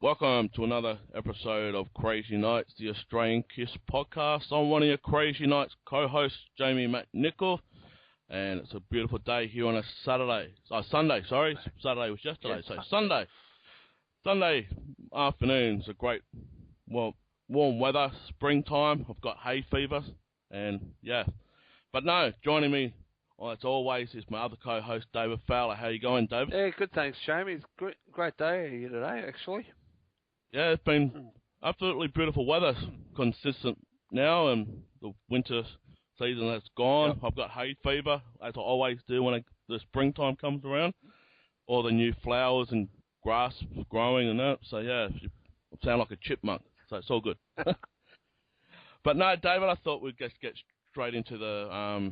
Welcome to another episode of Krazy Knights, the Australian Kiss podcast. I'm one of your Krazy Knights co-hosts, Jamie McNichol, and it's a beautiful day here on a Sunday. Saturday was yesterday, so Sunday afternoon. It's a great, warm weather, springtime. I've got hay fever, and yeah. But no, joining me, as always, is my other co-host, David Fowler. How you going, David? Yeah, good, thanks, Jamie. It's a great day here today, actually. Yeah, it's been absolutely beautiful weather, consistent now, and the winter season that's gone. Yep. I've got hay fever, as I always do when the springtime comes around. All the new flowers and grass growing and that. So yeah, you sound like a chipmunk. So it's all good. But no, David, I thought we'd just get straight into the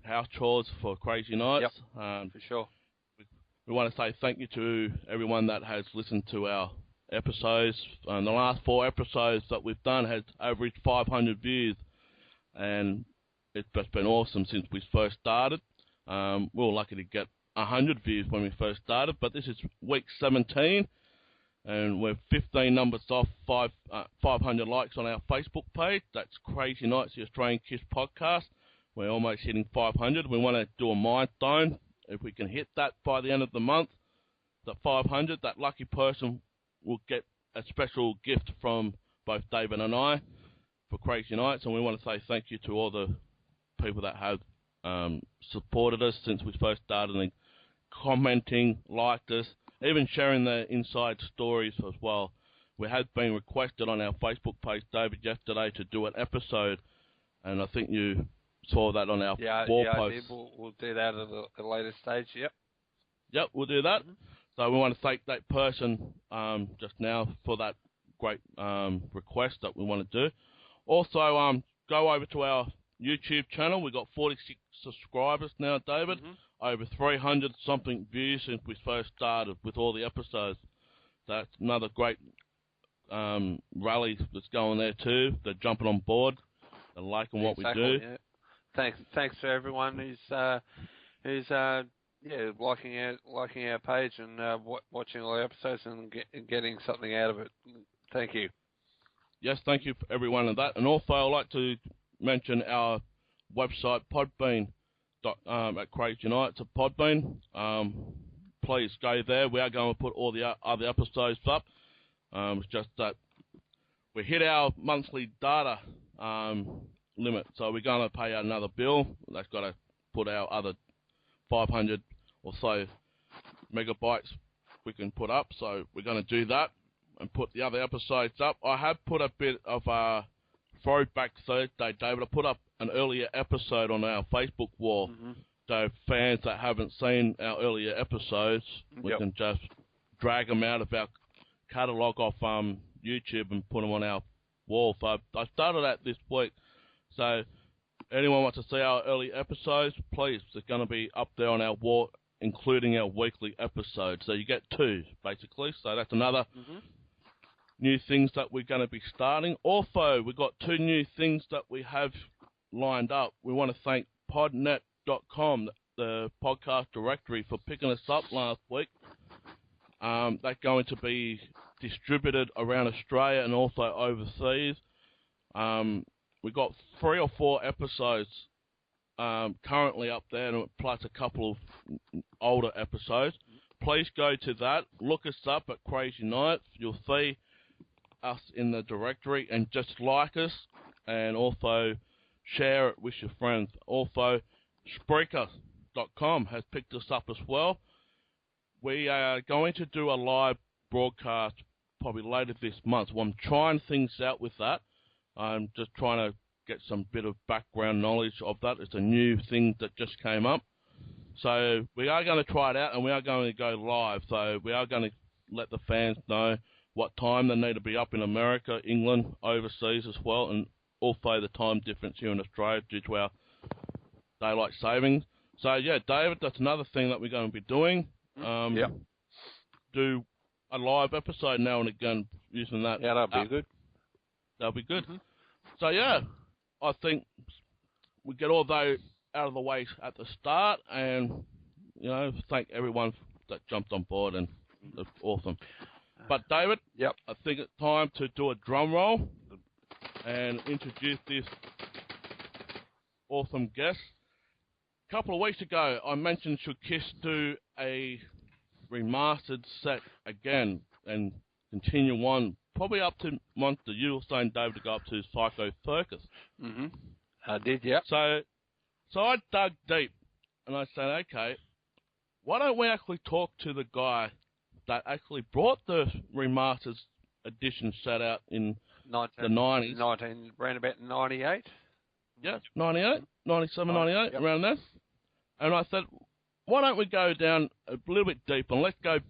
house chores for Krazy Knights. Yep, for sure. We want to say thank you to everyone that has listened to our episodes. The last 4 episodes that we've done has averaged 500 views, and it's just been awesome since we first started. We were lucky to get 100 views when we first started, but this is week 17, and we're 15 numbers off 500 likes on our Facebook page. That's Krazy Knights, the Australian Kiss podcast. We're almost hitting 500. We want to do a milestone. If we can hit that by the end of the month, the 500, that lucky person will get a special gift from both David and I for Krazy Knights. And we want to say thank you to all the people that have supported us since we first started, and commenting, liked us, even sharing their inside stories as well. We had been requested on our Facebook page, David, yesterday to do an episode, and I think you saw that on our wall post. I did. We'll do that at a later stage, Yep, we'll do that. So we want to thank that person just now for that great request that we want to do. Also, go over to our YouTube channel. We've got 46 subscribers now, David. Over 300-something views since we first started with all the episodes. That's another great rally that's going there too. They're jumping on board. They're liking what we do. Yeah. Thanks to everyone who's liking our page and watching all the episodes and getting something out of it. Thank you. Yes, thank you for everyone of that. And also, I'd like to mention our website, Podbean, at Krazy Knights at Podbean. Please go there. We are going to put all the other episodes up. It's just that we hit our monthly data limit, so we're going to pay out another bill. That's got to put our other 500 or so megabytes we can put up, so we're going to do that and put the other episodes up. I have put a bit of a throwback Thursday, David. I put up an earlier episode on our Facebook wall, so fans that haven't seen our earlier episodes, we can just drag them out of our catalogue off YouTube and put them on our wall. So I started that this week. So anyone wants to see our early episodes, please, they're going to be up there on our wall, including our weekly episodes. So you get 2, basically. So that's another new things that we're going to be starting. Also, we've got 2 new things that we have lined up. We want to thank podnet.com, the podcast directory, for picking us up last week. That's going to be distributed around Australia and also overseas. We've got 3 or 4 episodes currently up there, plus a couple of older episodes. Please go to that. Look us up at Krazy Knights. You'll see us in the directory, and just like us, and also share it with your friends. Also, Spreaker.com has picked us up as well. We are going to do a live broadcast probably later this month. So I'm trying things out with that. I'm just trying to get some bit of background knowledge of that. It's a new thing that just came up. So we are going to try it out, and we are going to go live. So we are going to let the fans know what time they need to be up in America, England, overseas as well, and also the time difference here in Australia due to our daylight savings. So, yeah, David, that's another thing that we're going to be doing. Do a live episode now and again using that. Yeah, that'll be good. That'll be good. So, yeah, I think we get all those out of the way at the start, and, thank everyone that jumped on board, and it's awesome. But David, Yep. I think it's time to do a drum roll and introduce this awesome guest. A couple of weeks ago, I mentioned should Kiss do a remastered set again and continue on, probably up to Monster. You were saying, David, to go up to Psycho Circus. Mm-hmm. I did, yep. So I dug deep, and I said, okay, why don't we actually talk to the guy that actually brought the remastered edition set out in the 90s. Around about 98? Yeah, 98, 97, 98, yep. around there. And I said, why don't we go down a little bit deeper and let's go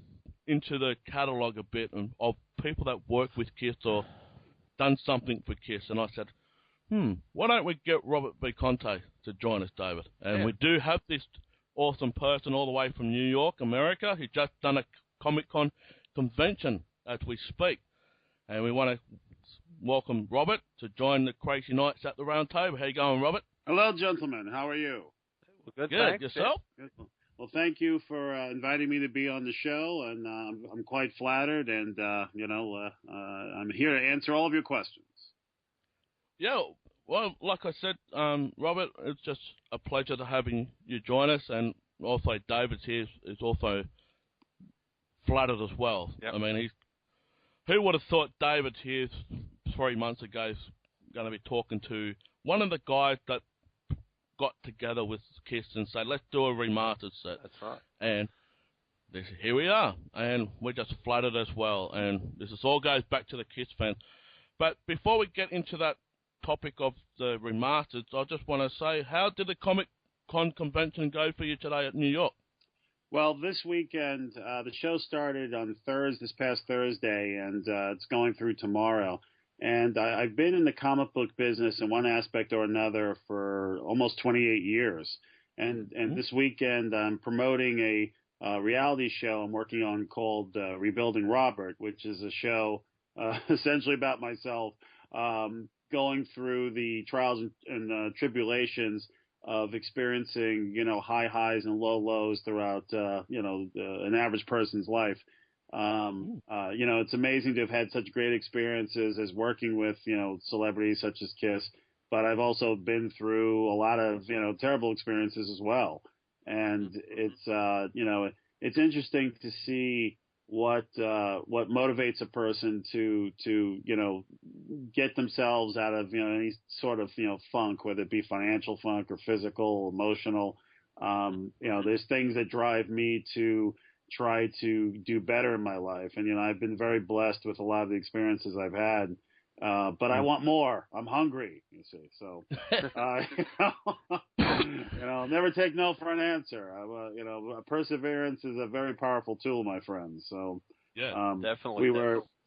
into the catalogue a bit of people that work with Kiss or done something for Kiss. And I said, why don't we get Robert B. Conte to join us, David? And we do have this awesome person all the way from New York, America, who just done a Comic-Con convention as we speak. And we want to welcome Robert to join the Krazy Knights at the round table. How you going, Robert? Hello, gentlemen. How are you? Good, thanks. Yourself? Good. Well, thank you for inviting me to be on the show, and I'm quite flattered, and, I'm here to answer all of your questions. Yeah, well, like I said, Robert, it's just a pleasure to having you join us, and also David's here is also flattered as well. Yep. I mean, who would have thought David here 3 months ago is going to be talking to one of the guys that got together with Kiss and said, let's do a remastered set. That's right. And here we are, and we're just flattered as well, and this all goes back to the Kiss fans. But before we get into that topic of the remastered, I just want to say, how did the Comic-Con convention go for you today at New York? Well, this weekend, the show started on this past Thursday, and it's going through tomorrow. And I've been in the comic book business in one aspect or another for almost 28 years. And this weekend, I'm promoting a reality show I'm working on called Rebuilding Robert, which is a show essentially about myself going through the trials and tribulations of experiencing, high highs and low lows throughout, an average person's life. It's amazing to have had such great experiences as working with, celebrities such as Kiss, but I've also been through a lot of, terrible experiences as well. And it's interesting to see what motivates a person to get themselves out of, any sort of, funk, whether it be financial funk or physical, emotional. There's things that drive me to try to do better in my life. And, I've been very blessed with a lot of the experiences I've had. But I want more. I'm hungry, you see. So, never take no for an answer. Perseverance is a very powerful tool, my friends. So, yeah, definitely.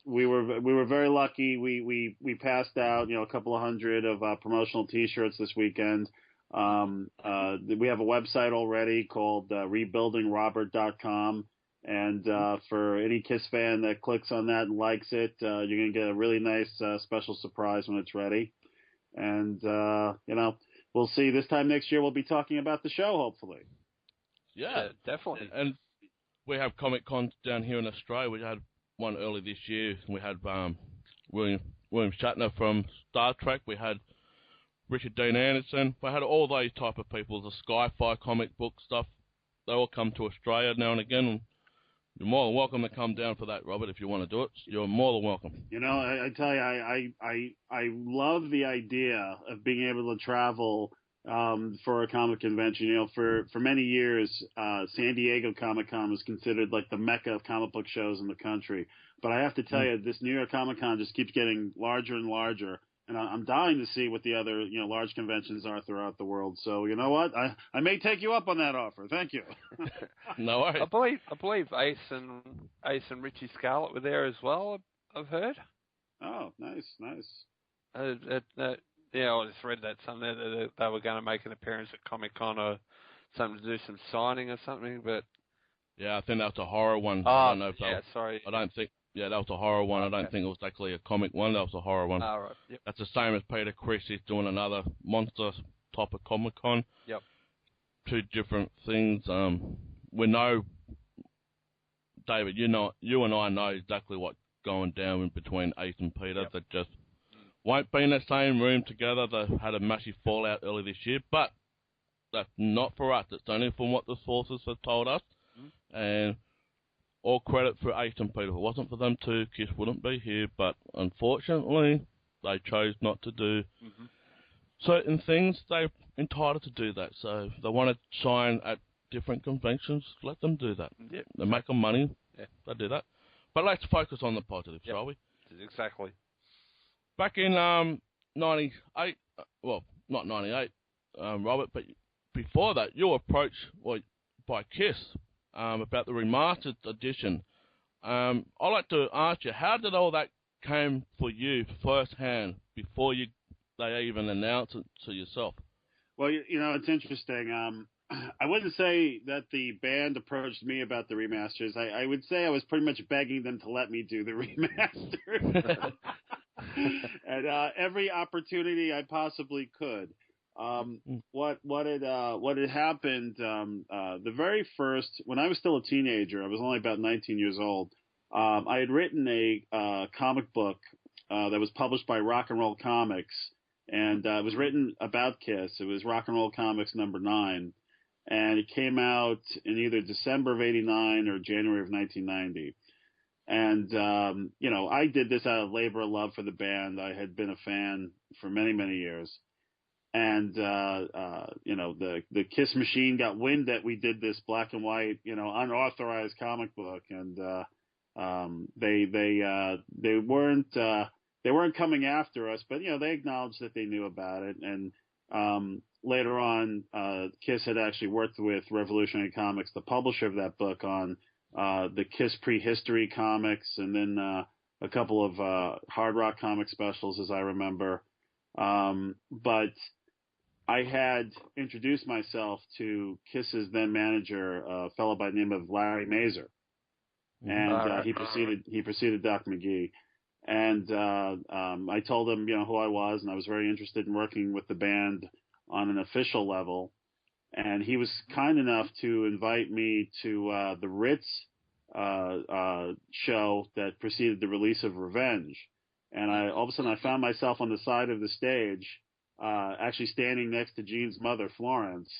We were very lucky. We passed out, a couple of hundred of promotional T-shirts this weekend. We have a website already called rebuildingrobert.com. And for any Kiss fan that clicks on that and likes it, you're going to get a really nice special surprise when it's ready. And, we'll see. This time next year, we'll be talking about the show, hopefully. Yeah, definitely. And we have Comic-Cons down here in Australia. We had one early this year. We had William Shatner from Star Trek. We had Richard Dean Anderson. We had all those type of people, the Sci-Fi comic book stuff. They all come to Australia now and again. And you're more than welcome to come down for that, Robert, if you want to do it. You're more than welcome. I tell you, I love the idea of being able to travel for a comic convention. For many years, San Diego Comic-Con was considered like the mecca of comic book shows in the country. But I have to tell you, this New York Comic-Con just keeps getting larger and larger. And I'm dying to see what the other, large conventions are throughout the world. So, you know what? I may take you up on that offer. Thank you. No worries. I believe Ace and Richie Scarlett were there as well, I've heard. Oh, nice. I just read that something that they were going to make an appearance at Comic-Con or something to do some signing or something, but... Yeah, I think that was a horror one. Oh, I don't know if sorry. I don't think... Yeah, that was a horror one. Okay. I don't think it was actually a comic one. That was a horror one. Oh, right. Yep. That's the same as Peter Criss. He's doing another monster type of Comic-Con. Yep. Two different things. We know David, you and I know exactly what's going down in between Ace and Peter. Yep. That just won't be in the same room together. They had a massive fallout early this year, but that's not for us. It's only from what the sources have told us. And all credit for Ace and Peter. If it wasn't for them two, Kiss wouldn't be here. But unfortunately, they chose not to do certain things. They're entitled to do that. So if they want to sign at different conventions, let them do that. Yep. They're making money. Yeah. They do that. But let's focus on the positive, Yep. shall we? Exactly. Back in 98, well, not 98, Robert, but before that, you were approached by Kiss about the Remastered edition. I'd like to ask you, how did all that came for you firsthand before they even announced it to yourself? Well, it's interesting. I wouldn't say that the band approached me about the remasters. I would say I was pretty much begging them to let me do the remaster. And every opportunity I possibly could. What had happened? The very first, when I was still a teenager, I was only about 19 years old. I had written a comic book that was published by Rock and Roll Comics, and it was written about Kiss. It was Rock and Roll Comics number 9, and it came out in either December of '89 or January of 1990. And, I did this out of labor of love for the band. I had been a fan for many, many years. And, the Kiss machine got wind that we did this black and white, unauthorized comic book. And, they weren't coming after us, but, they acknowledged that they knew about it. And, later on, Kiss had actually worked with Revolutionary Comics, the publisher of that book, on the Kiss Prehistory comics, and then a couple of Hard Rock comic specials, as I remember. But I had introduced myself to Kiss's then manager, a fellow by the name of Larry Mazer, and he preceded Doc McGee. And I told him, who I was, and I was very interested in working with the band on an official level. And he was kind enough to invite me to the Ritz show that preceded the release of Revenge. And all of a sudden I found myself on the side of the stage, actually standing next to Gene's mother, Florence,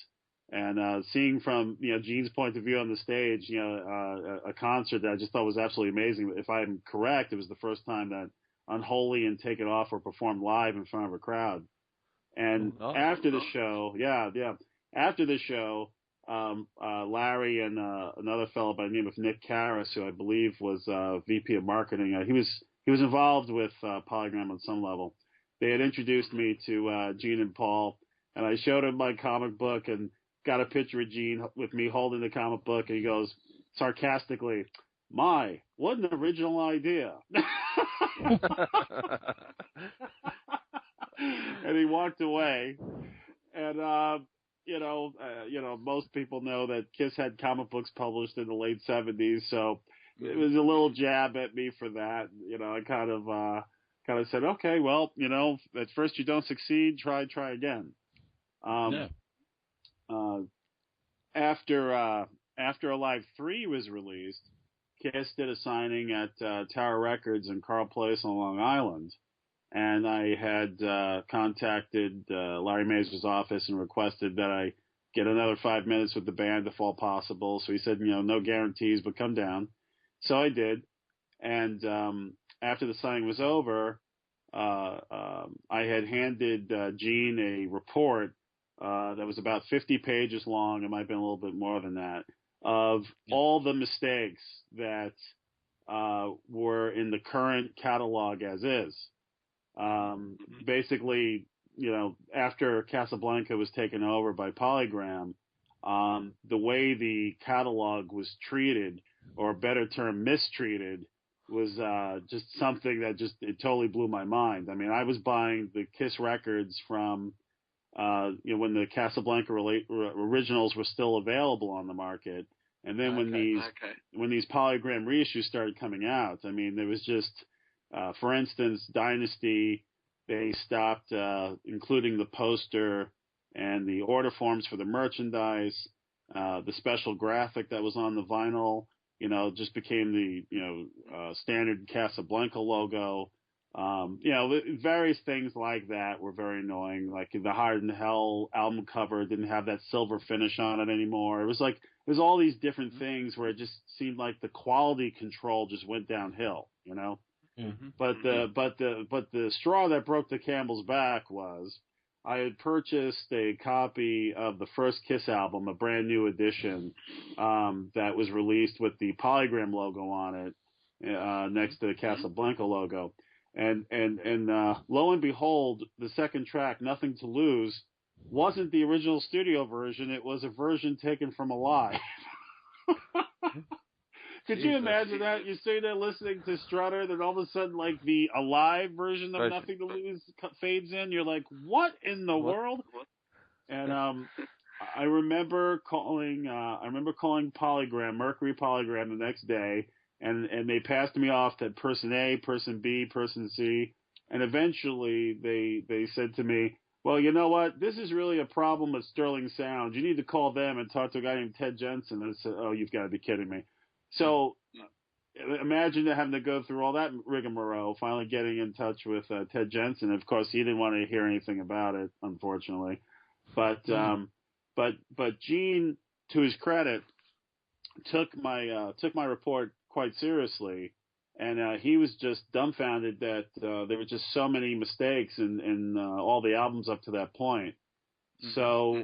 and seeing from Gene's point of view on the stage, a concert that I just thought was absolutely amazing. If I'm correct, it was the first time that Unholy and Take It Off were performed live in front of a crowd. And after the show, after the show, Larry and another fellow by the name of Nick Karras, who I believe was VP of marketing, he was involved with Polygram on some level. They had introduced me to Gene and Paul, and I showed him my comic book and got a picture of Gene with me holding the comic book, and he goes sarcastically, "My, what an original idea." And he walked away. And most people know that Kiss had comic books published in the late '70s, so it was a little jab at me for that. I kind of said, okay, well, at first you don't succeed, try again. After Alive 3 was released, Kiss did a signing at Tower Records in Carl Place on Long Island. And I had contacted Larry Mazer's office and requested that I get another 5 minutes with the band if all possible. So he said, no guarantees, but come down. So I did. And after the signing was over, I had handed Gene a report that was about 50 pages long. It might have been a little bit more than that, of all the mistakes that were in the current catalog as is. Basically, after Casablanca was taken over by Polygram, the way the catalog was treated, or a better term, mistreated, was just something that it totally blew my mind. I mean, I was buying the Kiss records from when the Casablanca originals were still available on the market, and then when these Polygram reissues started coming out, I mean, there was just for instance, Dynasty, they stopped including the poster and the order forms for the merchandise, the special graphic that was on the vinyl. just became the standard Casablanca logo. Various things like that were very annoying. Like the Hard in Hell album cover didn't have that silver finish on it anymore. It was all these different things where it just seemed like the quality control just went downhill, Mm-hmm. But the straw that broke the camel's back was I had purchased a copy of the first Kiss album, a brand new edition, that was released with the Polygram logo on it, next to the Casablanca logo. And lo and behold, the second track, Nothing to Lose, wasn't the original studio version. It was a version taken from Alive. Could you imagine that? You're sitting there listening to Strutter, then all of a sudden, like, the Alive version of Nothing to Lose fades in. You're like, what in the world? And I remember calling Polygram, Mercury Polygram, the next day, and they passed me off to person A, person B, person C, and eventually they said to me, well, you know what? This is really a problem with Sterling Sound. You need to call them and talk to a guy named Ted Jensen. And I said, oh, you've got to be kidding me. So imagine having to go through all that rigmarole, finally getting in touch with Ted Jensen. Of course, he didn't want to hear anything about it, unfortunately. But Gene, to his credit, took my report quite seriously, and he was just dumbfounded that there were just so many mistakes in all the albums up to that point. So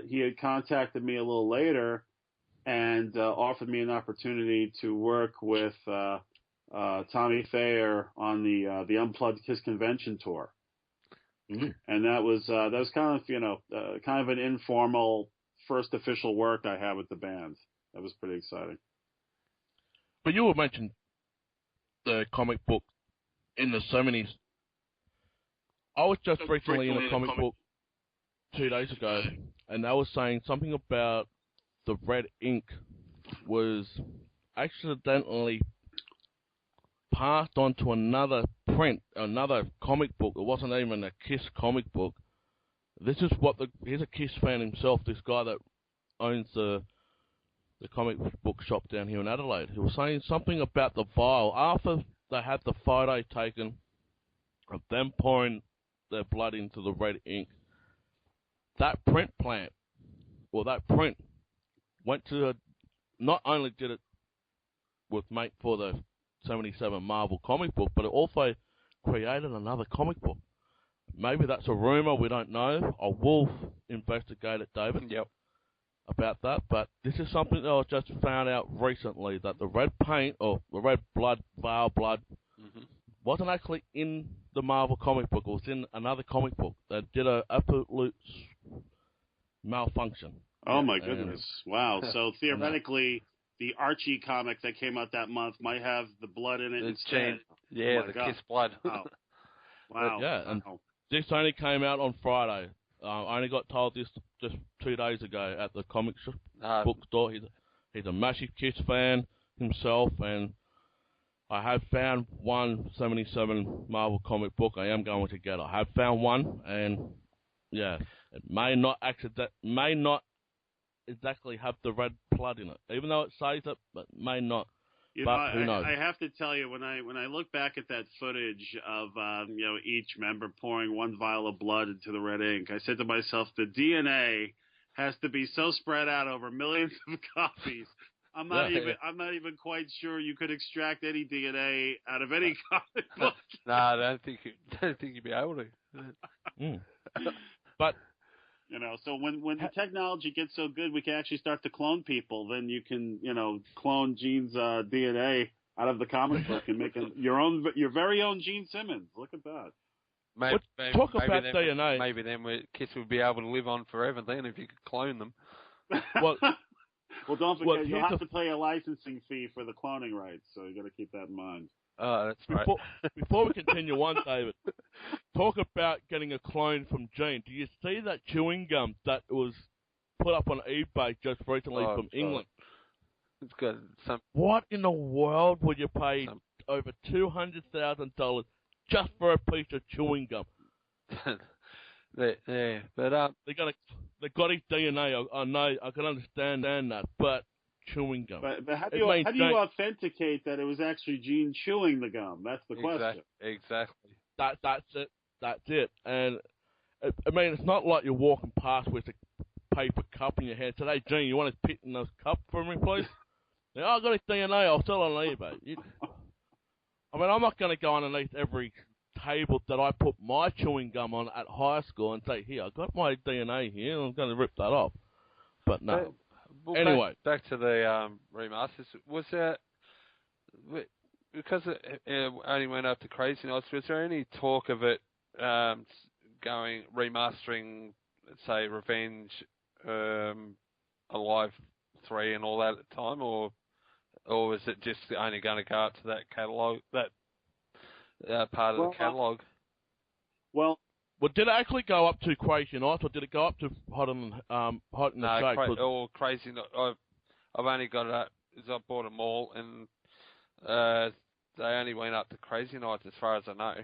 he had contacted me a little later and offered me an opportunity to work with Tommy Thayer on the Unplugged Kiss Convention tour. Mm-hmm. And that was kind of an informal first official work I had with the band. That was pretty exciting. But you were mentioning the comic book in the 70s. I was just recently in a comic book 2 days ago, and they were saying something about the red ink was accidentally passed on to another comic book. It wasn't even a Kiss comic book. This is he's a Kiss fan himself, this guy that owns the comic book shop down here in Adelaide. He was saying something about the vial. After they had the photo taken of them pouring their blood into the red ink, that print plant, or that print, went to not only did it make for the 77 Marvel comic book, but it also created another comic book. Maybe that's a rumor, we don't know. I will investigate it, David. Yep. About that, but this is something that I just found out recently, that the red paint, or the red blood, vial blood, wasn't actually in the Marvel comic book. It was in another comic book that did a absolute malfunction. Oh my goodness. Wow. So theoretically, the Archie comic that came out that month might have the blood in it instead. Yeah, the Kiss blood. Wow. Wow. Yeah, and this only came out on Friday. I only got told this just 2 days ago at the comic book store. He's a massive Kiss fan himself, and I have found one 77 Marvel comic book I am going to get. I have found one, and yeah, it may not exactly have the red blood in it, even though it says it, but may not. But who knows? I have to tell you, when I look back at that footage of each member pouring one vial of blood into the red ink, I said to myself, the DNA has to be so spread out over millions of copies. I'm not even quite sure you could extract any DNA out of any comic book. No, I don't think you'd be able to. But so when the technology gets so good we can actually start to clone people, then you can, clone Gene's DNA out of the comic book and make your very own Gene Simmons. Look at that. Maybe DNA. Maybe then Kiss would be able to live on forever then if you could clone them. Well, don't forget, you'll have to pay a licensing fee for the cloning rights, so you got to keep that in mind. Oh, that's right. Before we continue on, David, talk about getting a clone from Gene. Do you see that chewing gum that was put up on eBay just recently from England? It's got some. What in the world would you pay over $200,000 just for a piece of chewing gum? Yeah, but they got his DNA. I know, I can understand that, but chewing gum. But how It do means you authenticate that it was actually Gene chewing the gum? That's the question. Exactly. That's it. That's it. And I mean, it's not like you're walking past with a paper cup in your hand. Today, Gene, you want to pit in this cup for me, please? Yeah, I got his DNA. I'll sell it on eBay. I mean, I'm not going to go underneath every table that I put my chewing gum on at high school and say, here, I got my DNA here, and I'm going to rip that off. But no. Well, anyway. Back to the remasters. Was there, because it only went up to Krazy Knights, was there any talk of it remastering, say, Revenge, Alive 3 and all that at the time, or was it just only going to go up to that catalogue, that part of the catalogue? Well, did it actually go up to Krazy Knights, or did it go up to Hot in the Shade? Or Krazy Knights. I've only got it up because I bought them all, and they only went up to Krazy Knights as far as I know.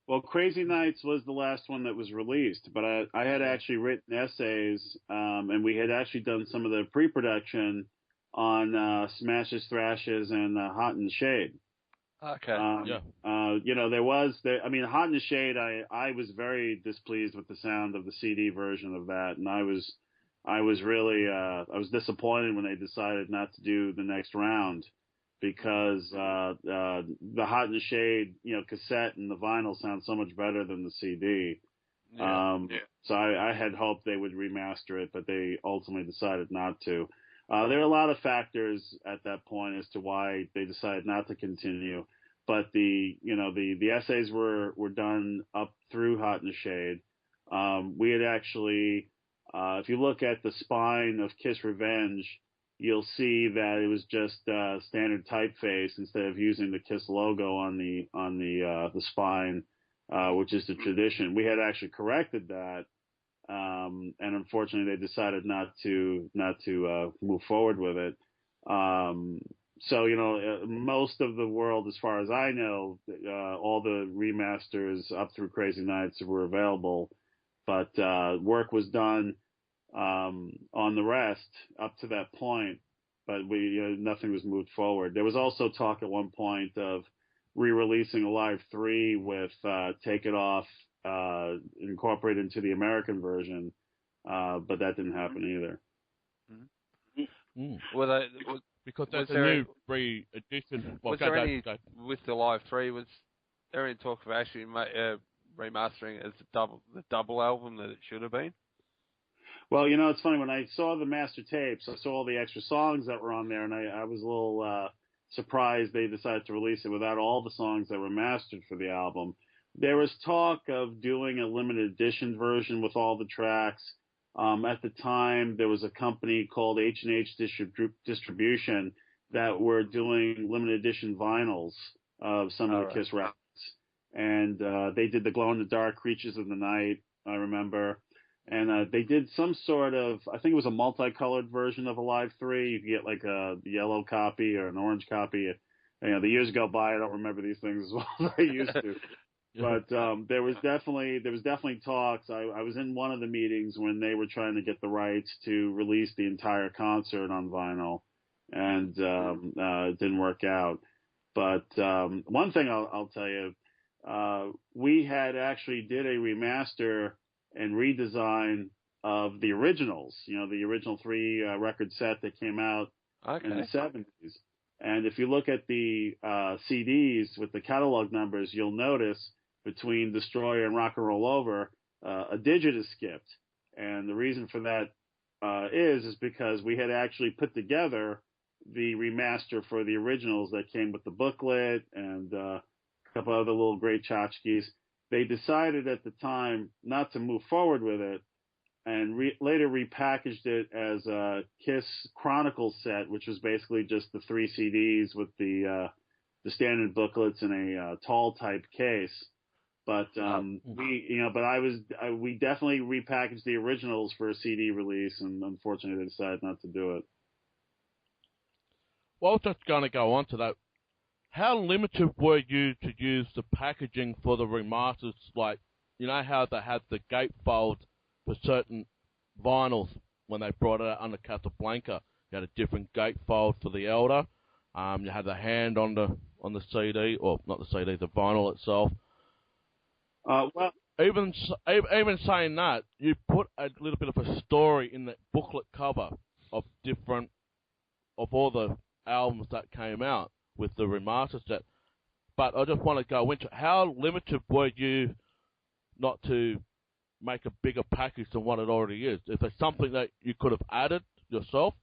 Well, Krazy Knights was the last one that was released, but I had actually written essays, and we had actually done some of the pre-production on Smashes, Thrashes, and Hot in the Shade. Okay. I mean, Hot in the Shade, I was very displeased with the sound of the CD version of that, and I was really I was disappointed when they decided not to do the next round, because the Hot in the Shade, cassette and the vinyl sound so much better than the CD. So I had hoped they would remaster it, but they ultimately decided not to. There are a lot of factors at that point as to why they decided not to continue, but the essays were done up through Hot in the Shade. We had actually, if you look at the spine of Kiss Revenge, you'll see that it was just standard typeface instead of using the Kiss logo on the spine, which is the tradition. We had actually corrected that. And unfortunately, they decided not to move forward with it. So most of the world, as far as I know, all the remasters up through Krazy Knights were available, but work was done on the rest up to that point. But nothing was moved forward. There was also talk at one point of re-releasing Alive 3 with Take It Off incorporated into the American version, but that didn't happen either. Because that's a new re-edition. Was there any, with the Alive 3, was there any talk of actually remastering it as the double album that it should have been? Well, it's funny, when I saw the master tapes, I saw all the extra songs that were on there, and I was a little surprised they decided to release it without all the songs that were mastered for the album. There was talk of doing a limited edition version with all the tracks. At the time, there was a company called H&H Distribution that were doing limited edition vinyls of some of the Kiss records. And they did the glow-in-the-dark Creatures of the Night, I remember. And they did some sort of, I think it was a multicolored version of Alive 3. You could get like a yellow copy or an orange copy. The years go by, I don't remember these things as well as I used to. But there was definitely talks. I was in one of the meetings when they were trying to get the rights to release the entire concert on vinyl, and it didn't work out. But one thing I'll tell you, we had actually did a remaster and redesign of the originals. The original 3 record set that came out in the 70s. And if you look at the CDs with the catalog numbers, you'll notice between Destroyer and Rock and Roll Over, a digit is skipped. And the reason for that is because we had actually put together the remaster for the originals that came with the booklet and a couple other little great tchotchkes. They decided at the time not to move forward with it, and later repackaged it as a Kiss Chronicles set, which was basically just the 3 CDs with the standard booklets in a tall type case. But we definitely repackaged the originals for a CD release, and unfortunately they decided not to do it. Well, just going to go on to that. How limited were you to use the packaging for the remasters? Like, how they had the gatefold for certain vinyls when they brought it out under Casablanca. You had a different gatefold for the Elder. You had the hand on the CD, or not the CD, the vinyl itself. Well, Even saying that, you put a little bit of a story in that booklet cover of all the albums that came out with the remastered set. But I just want to go into how limited were you not to make a bigger package than what it already is? Is there something that you could have added yourself?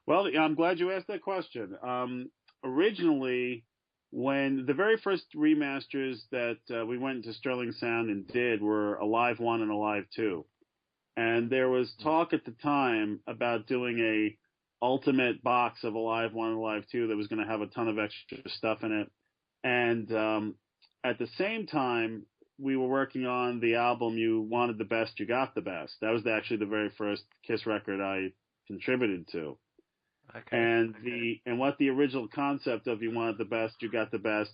Well, I'm glad you asked that question. Originally, when the very first remasters that we went into Sterling Sound and did were Alive 1 and Alive 2. And there was talk at the time about doing a ultimate box of Alive 1 and Alive 2 that was going to have a ton of extra stuff in it. And at the same time, we were working on the album You Wanted the Best, You Got the Best. That was actually the very first Kiss record I contributed to. And what the original concept of You Wanted the Best, You Got the Best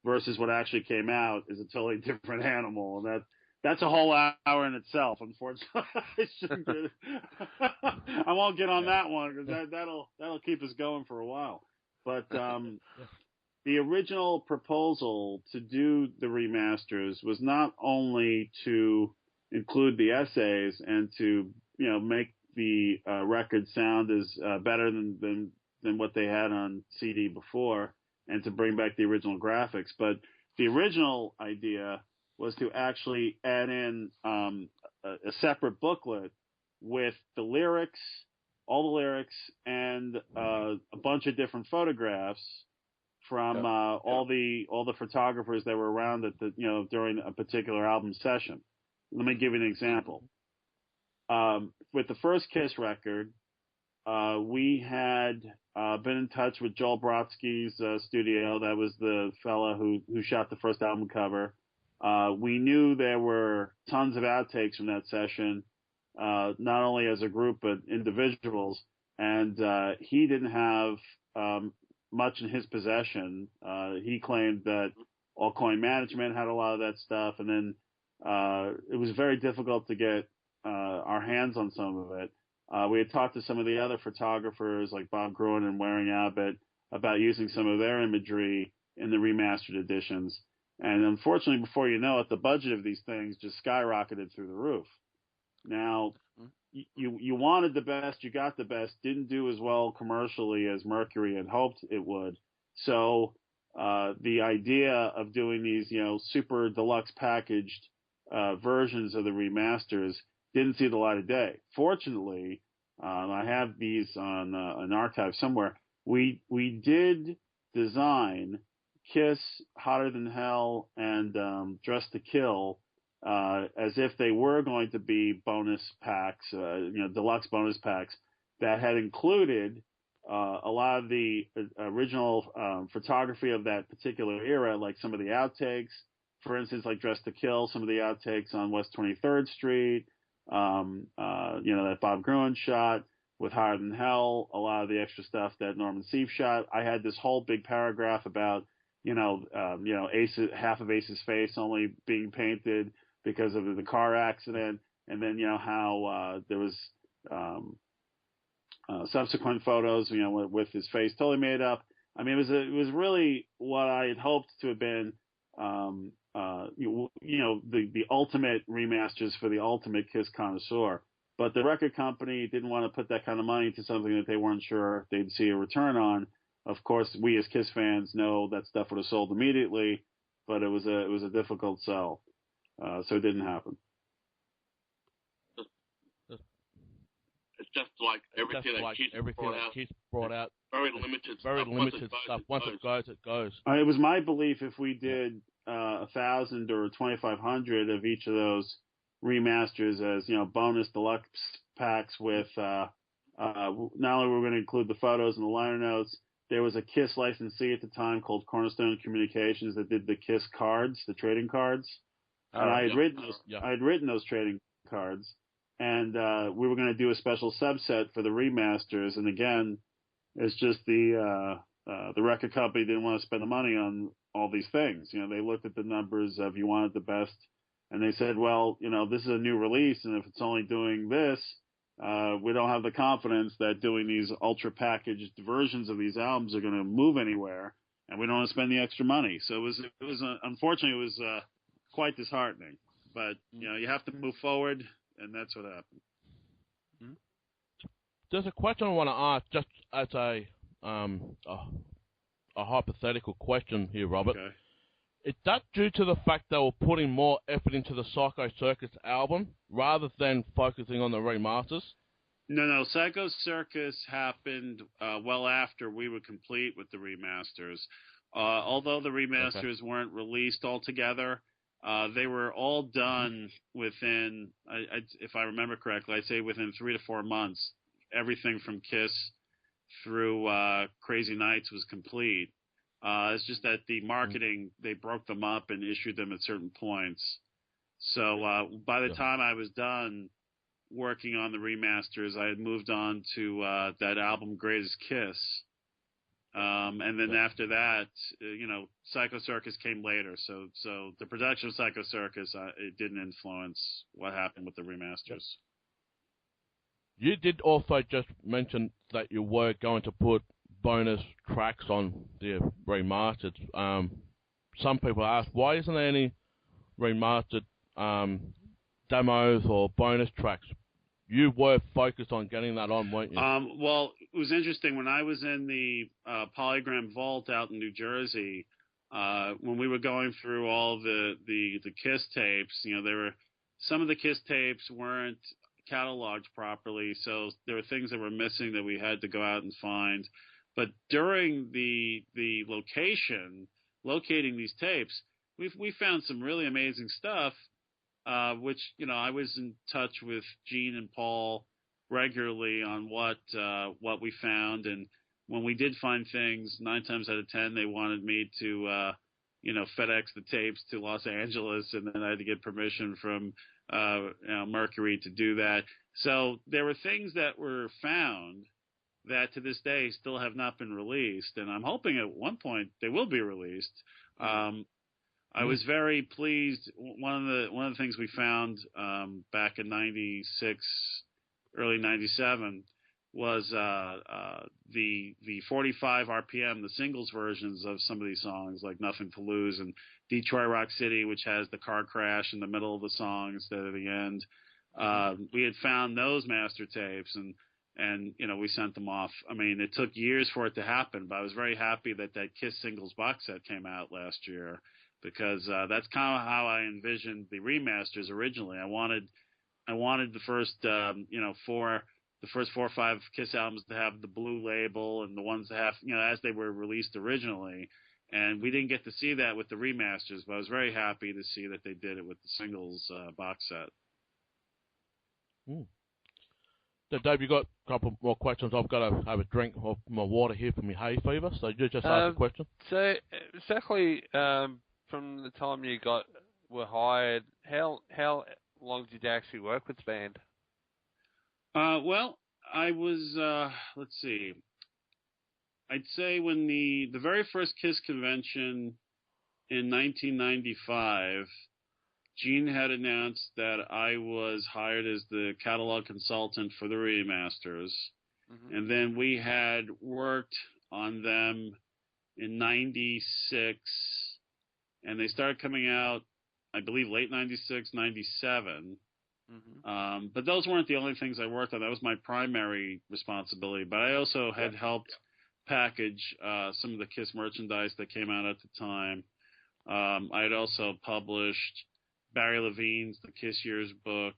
versus what actually came out is a totally different animal. And that's a whole hour in itself, unfortunately. I won't get on that one because that'll keep us going for a while. But the original proposal to do the remasters was not only to include the essays and to make the record sound as better than what they had on CD before, and to bring back the original graphics, but the original idea was to actually add in a separate booklet with the lyrics, all the lyrics, and a bunch of different photographs from all the photographers that were around at during a particular album session. Let me give you an example. With the first Kiss record, we had been in touch with Joel Brodsky's studio. That was the fella who shot the first album cover. We knew there were tons of outtakes from that session, not only as a group but individuals. And he didn't have much in his possession. He claimed that All Coin Management had a lot of that stuff, and then it was very difficult to get our hands on some of it. We had talked to some of the other photographers like Bob Gruen and Waring Abbott about using some of their imagery in the remastered editions. And unfortunately, before you know it, the budget of these things just skyrocketed through the roof. Now, you wanted the best, you got the best, didn't do as well commercially as Mercury had hoped it would. So the idea of doing these, super deluxe packaged versions of the remasters didn't see the light of day. Fortunately, I have these on an archive somewhere. We did design Kiss, Hotter Than Hell, and Dress to Kill as if they were going to be bonus packs, deluxe bonus packs that had included a lot of the original photography of that particular era, like some of the outtakes. For instance, like Dress to Kill, some of the outtakes on West 23rd Street, that Bob Gruen shot. With Higher Than Hell, a lot of the extra stuff that Norman Seeff shot. I had this whole big paragraph about, half of Ace's face only being painted because of the car accident, and then how there was subsequent photos, with his face totally made up. I mean, it was really what I had hoped to have been, the ultimate remasters for the ultimate Kiss connoisseur. But the record company didn't want to put that kind of money into something that they weren't sure they'd see a return on. Of course, we as Kiss fans know that stuff would have sold immediately, but it was a difficult sell, so it didn't happen. It's just like everything that Keith brought out. Very limited stuff. Once it goes, it goes. It was my belief if we did 1,000 or 2,500 of each of those remasters as bonus deluxe packs with not only were we going to include the photos and the liner notes. There was a Kiss licensee at the time called Cornerstone Communications that did the Kiss cards, the trading cards, and I had written those trading cards, and we were going to do a special subset for the remasters. And again, it's just the record company didn't want to spend the money on all these things. They looked at the numbers of You Wanted the Best, and they said, well, this is a new release, and if it's only doing this, we don't have the confidence that doing these ultra packaged versions of these albums are going to move anywhere, and we don't want to spend the extra money. So it was unfortunately it was quite disheartening. But you have to move forward, and that's what happened. There's a question I want to ask, just as a hypothetical question here, Robert. Okay. Is that due to the fact they were putting more effort into the Psycho Circus album rather than focusing on the remasters? No. Psycho Circus happened well after we were complete with the remasters. Although the remasters weren't released altogether, they were all done within, if I remember correctly, I'd say within 3 to 4 months. Everything from Kiss through Krazy Knights was complete. It's just that the marketing, they broke them up and issued them at certain points. So by the time I was done working on the remasters, I had moved on to that album Greatest Kiss. And then after that, Psycho Circus came later. So the production of Psycho Circus, it didn't influence what happened with the remasters. You did also just mention that you were going to put bonus tracks on the remastered. Some people ask, why isn't there any remastered demos or bonus tracks? You were focused on getting that on, weren't you? Well, it was interesting. When I was in the Polygram Vault out in New Jersey, when we were going through all the Kiss tapes, there were some of the Kiss tapes weren't cataloged properly, so there were things that were missing that we had to go out and find. But during the locating these tapes, we found some really amazing stuff, which I was in touch with Gene and Paul regularly on what we found, and when we did find things, 9 times out of 10 they wanted me to FedEx the tapes to Los Angeles, and then I had to get permission from Mercury to do that. So there were things that were found that to this day still have not been released, and I'm hoping at one point they will be released. I was very pleased. One of the things we found back in '96, early '97, was the 45 RPM, the singles versions of some of these songs, like Nothing to Lose and Detroit Rock City, which has the car crash in the middle of the song instead of the end. We had found those master tapes, and we sent them off. I mean, it took years for it to happen, but I was very happy that Kiss singles box set came out last year, because that's kind of how I envisioned the remasters originally. I wanted the first the first 4 or 5 Kiss albums to have the blue label, and the ones that have, as they were released originally. And we didn't get to see that with the remasters, but I was very happy to see that they did it with the singles box set. So, Dave, you got a couple more questions. I've got to have a drink of my water here for my hay fever, so you just ask a question. So, exactly from the time you were hired, how long did you actually work with the band? Well, I was, let's see, I'd say when the very first Kiss convention in 1995, Gene had announced that I was hired as the catalog consultant for the remasters. Mm-hmm. And then we had worked on them in 96, and they started coming out, I believe, late 96, 97. Mm-hmm. But those weren't the only things I worked on. That was my primary responsibility. But I also had helped package some of the Kiss merchandise that came out at the time. I had also published Barry Levine's The Kiss Years book.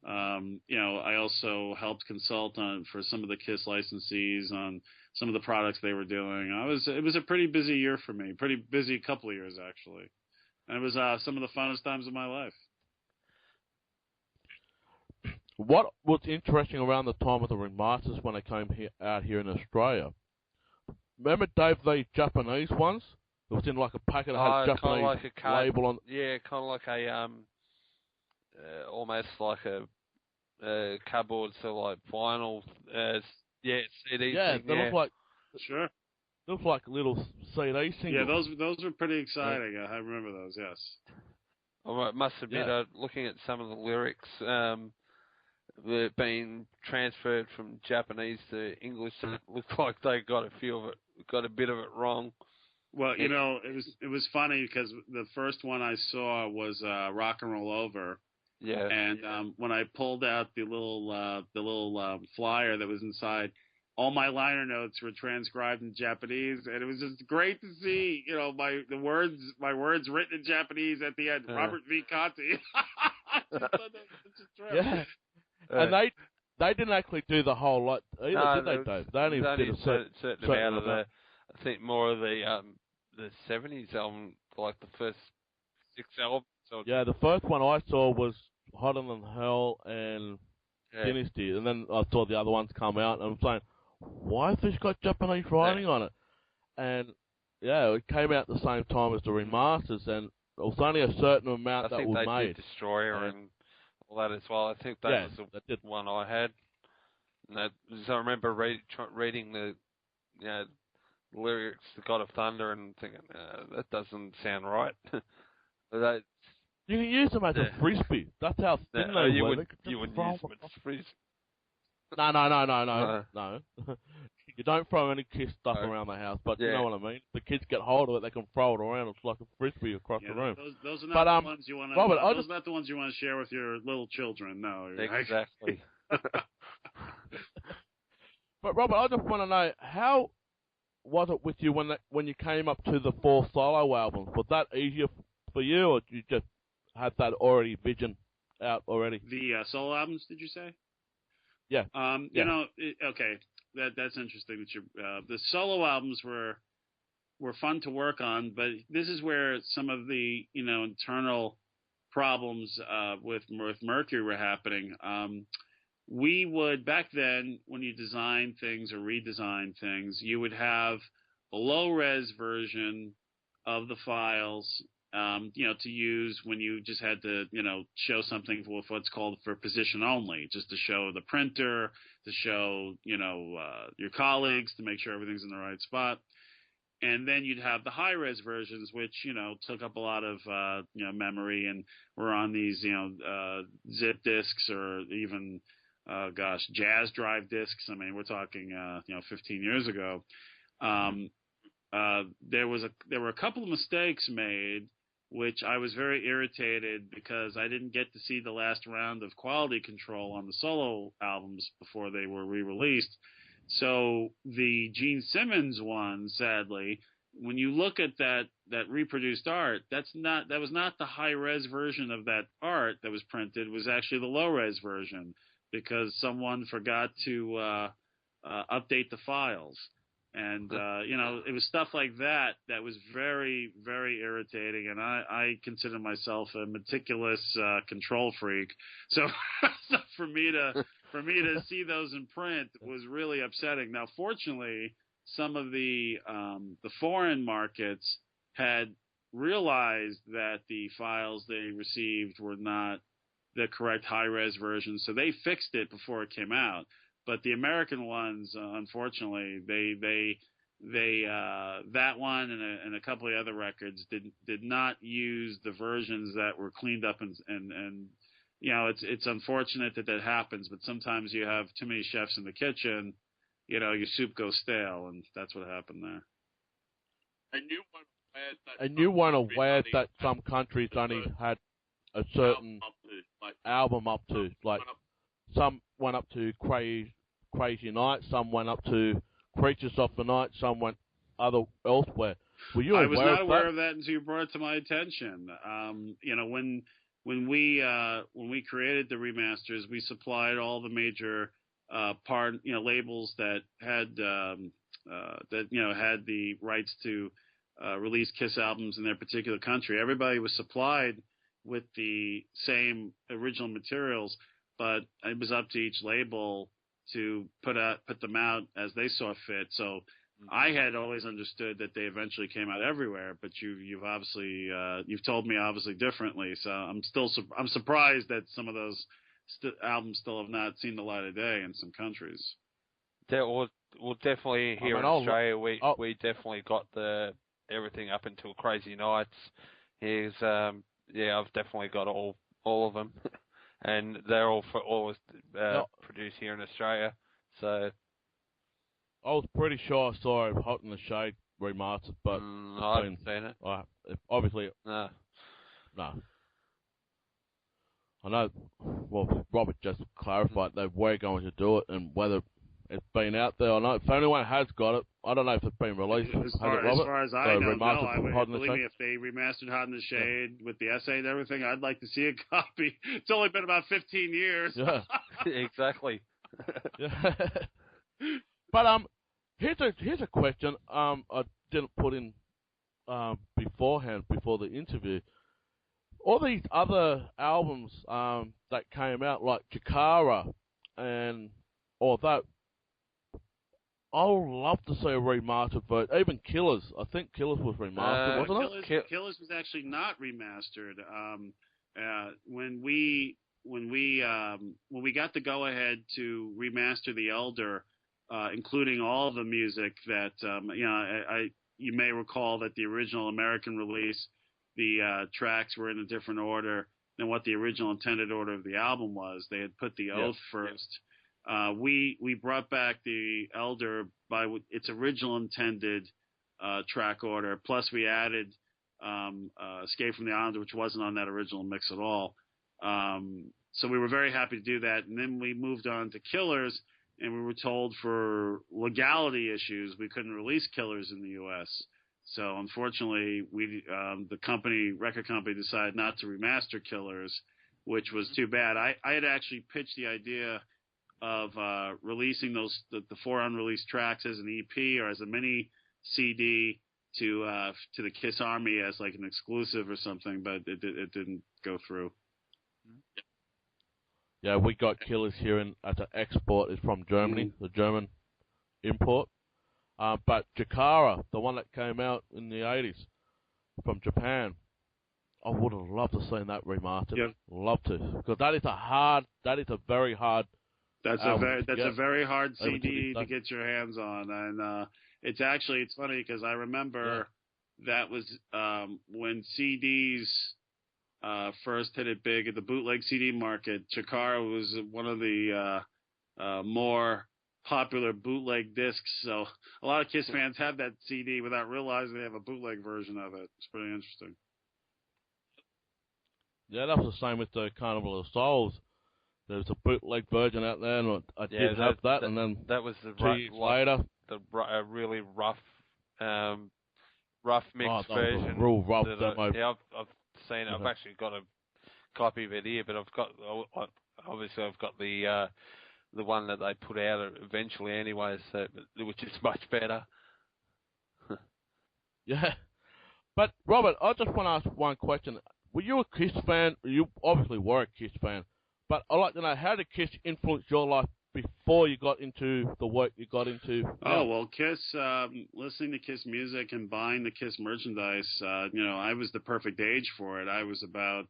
I also helped consult for some of the Kiss licensees on some of the products they were doing. It was a pretty busy year for me, pretty busy couple of years, actually. And it was some of the funnest times of my life. What was interesting around the time of the remasters when they came out here in Australia? Remember, Dave, the Japanese ones? It was in like a packet that had Japanese like a label on. Yeah, kind of like a almost like a cardboard, so like vinyl. CD. Yeah, thing, they look like sure. Look like little CD singles. Yeah, those were pretty exciting. I remember those. Yes. I must admit, looking at some of the lyrics, being transferred from Japanese to English, and it looked like they got a bit of it wrong. Well, it was funny because the first one I saw was Rock and Roll Over. Yeah. And when I pulled out the little flyer that was inside, all my liner notes were transcribed in Japanese, and it was just great to see, my words written in Japanese at the end. Robert V. Conte. Yeah. And they didn't actually do the whole lot either, did they, Dave? They only did a certain amount of the. I think more of the 70s album, like the first 6 albums. Yeah, the first one I saw was Hotter Than Hell and Dynasty, and then I saw the other ones come out, and I'm saying, why has this got Japanese writing on it? And yeah, it came out at the same time as the remasters, and it was only a certain amount that was made. I think they did Destroyer and all that as well. I think that was the one I had. And I remember reading the lyrics to God of Thunder and thinking, that doesn't sound right. You can use them as a frisbee. That's how thin they were. You wouldn't use them as frisbee. No. You don't throw any kiss stuff around the house, but you know what I mean. The kids get hold of it, they can throw it around. It's like a frisbee across the room. Those are not the ones you want to. Robert, those are not the ones you want to share with your little children. No, exactly. But Robert, I just want to know, how was it with you when you came up to the 4 solo albums? Was that easier for you, or did you just have that vision out already? The solo albums, did you say? Yeah. Okay. That's interesting that you. The solo albums were fun to work on, but this is where some of the internal problems with Mercury were happening. We would, back then, when you design things or redesign things, you would have a low-res version of the files, to use when you just had to, show something with what's called for position only, just to show the printer, to show, your colleagues, to make sure everything's in the right spot. And then you'd have the high-res versions, which, took up a lot of, memory and were on these, zip disks or even, jazz drive disks. I mean, we're talking, 15 years ago. There were a couple of mistakes made, which I was very irritated because I didn't get to see the last round of quality control on the solo albums before they were re-released. So the Gene Simmons one, sadly, when you look at that reproduced art, that was not the high-res version of that art that was printed. It was actually the low-res version because someone forgot to update the files. And, it was stuff like that was very, very irritating. And I consider myself a meticulous control freak. So, for me to see those in print was really upsetting. Now, fortunately, some of the foreign markets had realized that the files they received were not the correct high-res version. So they fixed it before it came out. But the American ones, unfortunately, they that one and a couple of other records did not use the versions that were cleaned up and it's unfortunate that happens. But sometimes you have too many chefs in the kitchen, your soup goes stale, and that's what happened there. And you weren't aware that some countries only had a certain album up to, like some went up to Krazy Knights, some went up to Creatures of the Night, some went elsewhere. Were you aware of that? I was not aware of that until you brought it to my attention. When we created the remasters, we supplied all the major labels that had had the rights to release Kiss albums in their particular country. Everybody was supplied with the same original materials, but it was up to each label to put them out as they saw fit. So I had always understood that they eventually came out everywhere, but you've obviously you've told me obviously differently. So I'm surprised that some of those albums still have not seen the light of day in some countries. Well, definitely here in Australia, we definitely got everything up until Krazy Knights. I've definitely got all of them. and they're all produced here in Australia. So I was pretty sure I saw Hot in the Shade remastered, but I haven't seen it. Obviously, no. I know. Well, Robert just clarified that we're going to do it, and whether it's been out there or not. If anyone has got it, I don't know if it's been released. As far as I know, no. Believe me, if they remastered Hot in the Shade with the essay and everything, I'd like to see a copy. It's only been about 15 years. Yeah, exactly. Yeah. But here's a question. I didn't put in beforehand before the interview. All these other albums that came out, like Chikara and all that, I would love to see a remastered version. Even Killers. I think Killers was remastered, wasn't it? Killers was actually not remastered. When we got the go ahead to remaster The Elder, including all the music that you may recall that the original American release, the tracks were in a different order than what the original intended order of the album was. They had put The Oath first. We brought back The Elder by its original intended track order. Plus, we added Escape from the Island, which wasn't on that original mix at all. So we were very happy to do that. And then we moved on to Killers, and we were told for legality issues we couldn't release Killers in the U.S. So unfortunately, the record company decided not to remaster Killers, which was too bad. I had actually pitched the idea of releasing the 4 unreleased tracks as an EP or as a mini CD to the Kiss Army as like an exclusive or something, but it didn't go through. Yeah, we got Killers here as an export is from Germany, the German import. But Chikara, the one that came out in the 80s from Japan, I would have loved to see that remastered. Yep. Love to, because that is a very hard. That's a very hard CD to get your hands on, and it's funny because I remember that was when CDs first hit it big at the bootleg CD market. Chikara was one of the more popular bootleg discs, so a lot of Kiss fans have that CD without realizing they have a bootleg version of it. It's pretty interesting. Yeah, that was the same with the Carnival of Souls. There's a bootleg version out there, and I did have that, and then that was the 2 years later, a really rough mixed version. Real rough demo. I've seen it. I've actually got a copy of it here, but I've got the one that they put out eventually anyway, so which is much better. Yeah, but Robert, I just want to ask one question. Were you a Kiss fan? You obviously were a Kiss fan. But I'd like to know, how did Kiss influence your life before you got into the work you got into? Oh, well, Kiss, listening to Kiss music and buying the Kiss merchandise, I was the perfect age for it. I was about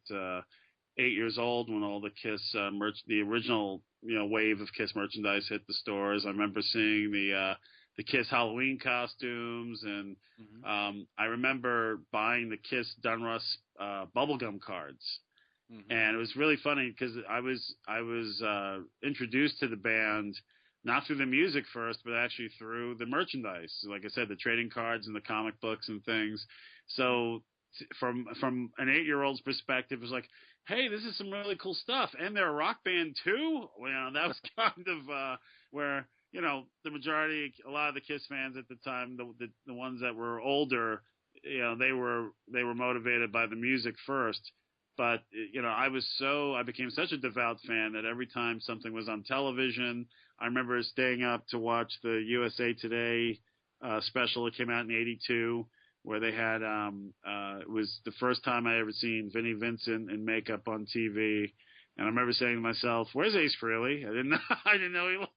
8 years old when all the Kiss the original, wave of Kiss merchandise hit the stores. I remember seeing the Kiss Halloween costumes, and I remember buying the Kiss Dunruss bubblegum cards. And it was really funny because I was introduced to the band not through the music first, but actually through the merchandise. Like I said, the trading cards and the comic books and things. So from an 8-year-old's perspective, it was like, hey, this is some really cool stuff, and they're a rock band too. Well, that was kind of where the majority, a lot of the Kiss fans at the time, the ones that were older, they were motivated by the music first. But, I became such a devout fan that every time something was on television, I remember staying up to watch the USA Today special that came out in '82, where they had, it was the first time I ever seen Vinnie Vincent in makeup on TV. And I remember saying to myself, where's Ace Frehley? I didn't know he left.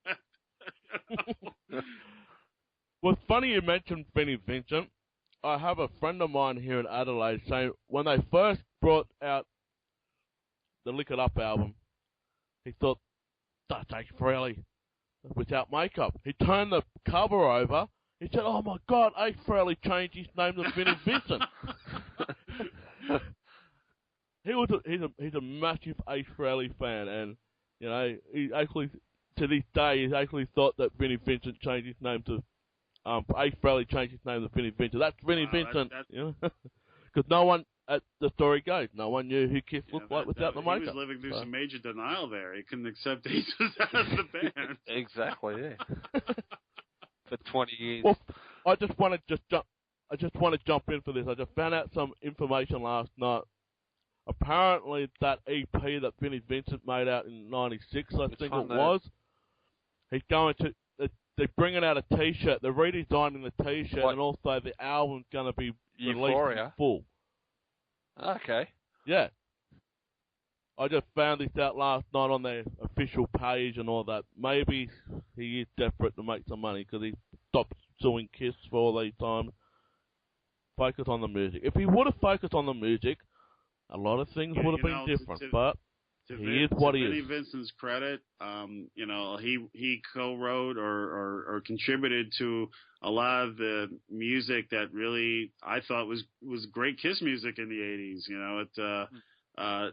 Well, funny you mentioned Vinnie Vincent. I have a friend of mine here in Adelaide saying when they first brought out the Lick It Up album, he thought, that's Ace Frehley without makeup. He turned the cover over. He said, oh my God, Ace Frehley changed his name to Vinnie Vincent. he's a massive Ace Frehley fan, and you know he actually to this day he's actually thought that Vinnie Vincent changed his name to Ace Frehley changed his name to Vinnie Vincent. That's Vinnie Vincent, you know, because no one at the story goes, no one knew who Kiss looked like without the makeup. He was living through some major denial there. He couldn't accept Aces as the band. Exactly, yeah. For 20 years. Well, I just want to jump in for this. I just found out some information last night. Apparently, that EP that Vinnie Vincent made out in '96, I think it was, he's going to. They're bringing out a T-shirt. They're redesigning the T-shirt, and also the album's going to be released in full. Okay. Yeah. I just found this out last night on their official page and all that. Maybe he is desperate to make some money because he stopped suing Kiss for all these times. Focus on the music. If he would have focused on the music, a lot of things would have been different. But he is what he is. To Vinnie Vincent's credit, you know, he co-wrote or contributed to a lot of the music that really I thought was great Kiss music in the '80s. You know,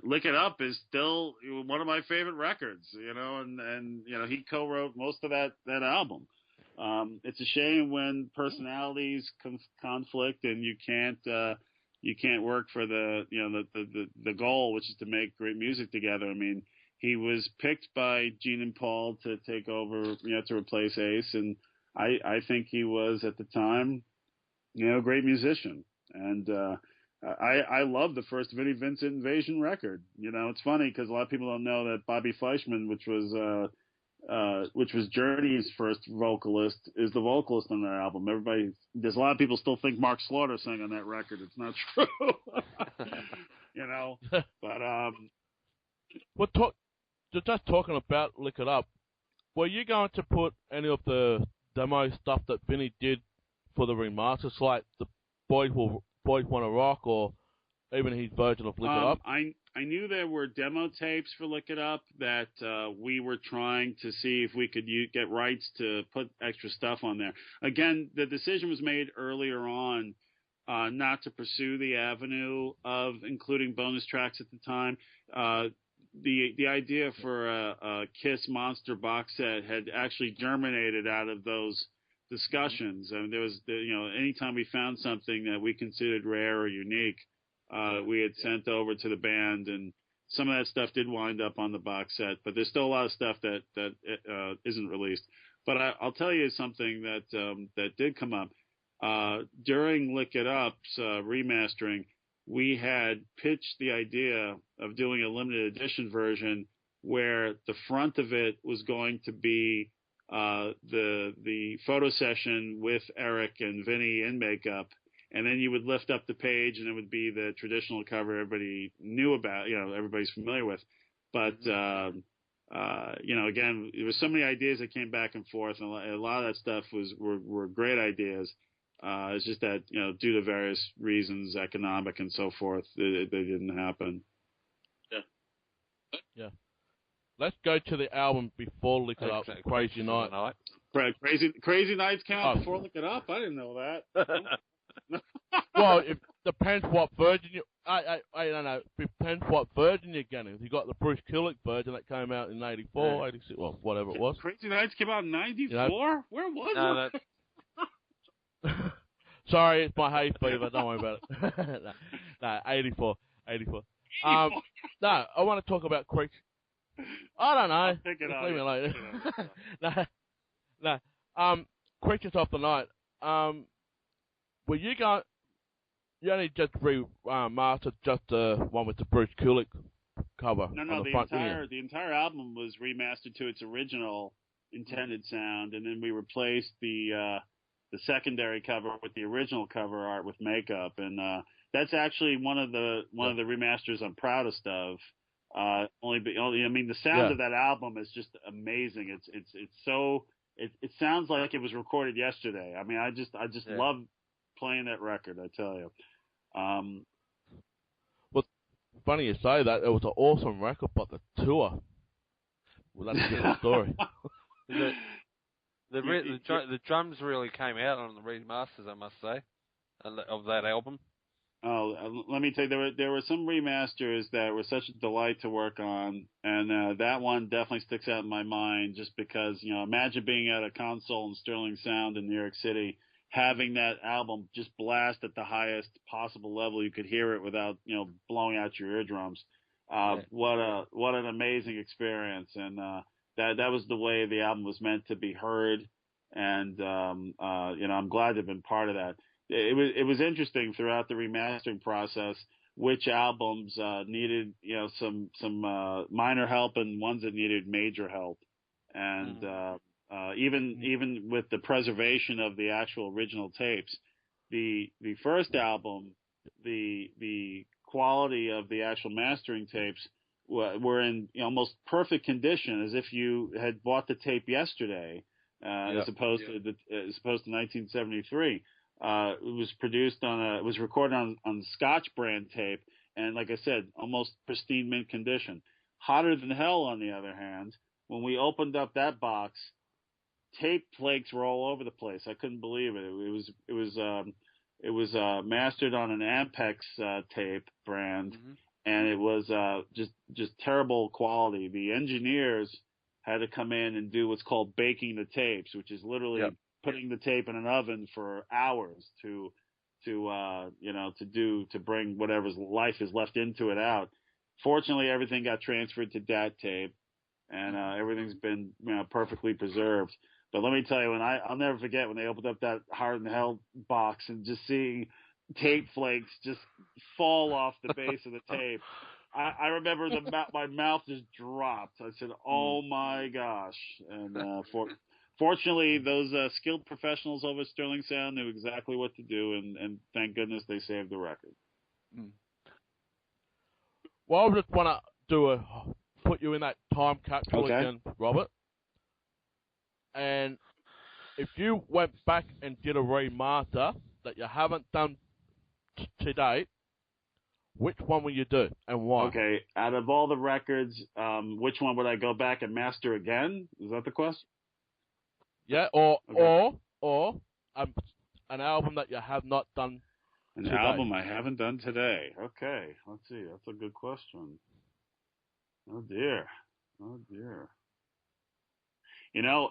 "Lick It Up" is still one of my favorite records. You know, and you know he co-wrote most of that album. It's a shame when personalities conflict and you can't work for the goal, which is to make great music together. I mean, he was picked by Gene and Paul to take over, you know, to replace Ace, and I think he was at the time, you know, a great musician. And I love the first Vinnie Vincent Invasion record. You know, it's funny because a lot of people don't know that Bobby Fleischman, which was Journey's first vocalist, is the vocalist on that album. There's a lot of people still think Mark Slaughter sang on that record. It's not true. You know, but just talking about Lick It Up, were you going to put any of the demo stuff that Vinny did for the remasters, like the Boys Wanna Rock, or even his version of Lick It Up? I knew there were demo tapes for Lick It Up that we were trying to see if we could get rights to put extra stuff on there. Again, the decision was made earlier on not to pursue the avenue of including bonus tracks at the time. The idea for a Kiss Monster box set had actually germinated out of those discussions. I mean, there was, you know, anytime we found something that we considered rare or unique, we had sent over to the band, and some of that stuff did wind up on the box set, but there's still a lot of stuff that isn't released. But I'll tell you something that did come up. During Lick It Up's remastering, we had pitched the idea of doing a limited edition version where the front of it was going to be the photo session with Eric and Vinny in makeup, and then you would lift up the page and it would be the traditional cover everybody knew about, you know, everybody's familiar with. But you know, again, there was so many ideas that came back and forth, and a lot of that stuff were great ideas. It's just that, you know, due to various reasons, economic and so forth, they didn't happen. Yeah. Let's go to the album before Lick It Up, Krazy Knights. Krazy Knights count before Lick It Up? I didn't know that. Well, it depends what version I don't know. It depends what version you're getting. You got the Bruce Kulick version that came out in '84, '86, well, whatever it was. Krazy Knights came out in '94. You know? Where was it? Sorry, it's my hay fever. Don't worry about it. No, 84. No, I want to talk about Krazy. I don't know. I'll pick it up. Leave me alone. No. Creatures of the Night. Well, you only just remastered just the one with the Bruce Kulick cover. No, the entire album was remastered to its original intended sound, and then we replaced the secondary cover with the original cover art with makeup, and that's actually one of the remasters I'm proudest of. I mean, the sound of that album is just amazing. It sounds like it was recorded yesterday. I mean, I just love playing that record, I tell you. Well, funny you say that. It was an awesome record, but the tour. Well, that's a different story. The drums really came out on the remasters, I must say, of that album. Oh, let me tell you, there were some remasters that were such a delight to work on, and that one definitely sticks out in my mind just because, imagine being at a console in Sterling Sound in New York City, having that album just blast at the highest possible level you could hear it without, blowing out your eardrums. Right. What an amazing experience, and that was the way the album was meant to be heard, and I'm glad to have been part of that. It was interesting throughout the remastering process which albums needed some minor help and ones that needed major help, and even with the preservation of the actual original tapes, the first album, the quality of the actual mastering tapes were in almost perfect condition, as if you had bought the tape yesterday, as opposed to 1973. It was recorded on Scotch brand tape, and like I said, almost pristine mint condition. Hotter Than Hell, on the other hand, when we opened up that box, tape flakes were all over the place. I couldn't believe it. It was mastered on an Ampex tape brand, and it was just terrible quality. The engineers had to come in and do what's called baking the tapes, which is literally putting the tape in an oven for hours to bring whatever's life is left into it out. Fortunately, everything got transferred to DAT tape, and everything's been perfectly preserved. But let me tell you, I'll never forget when they opened up that Hard in Hell box and just seeing tape flakes just fall off the base of the tape. I remember my mouth just dropped. I said, "Oh my gosh!" And fortunately, those skilled professionals over at Sterling Sound knew exactly what to do, and thank goodness they saved the record. Well, I just want to put you in that time capsule again, Robert. And if you went back and did a remaster that you haven't done to date, which one will you do and why? Okay, out of all the records, which one would I go back and master again? Is that the question? Yeah, or an album that you have not done. An album I haven't done today. Okay, let's see. That's a good question. Oh dear.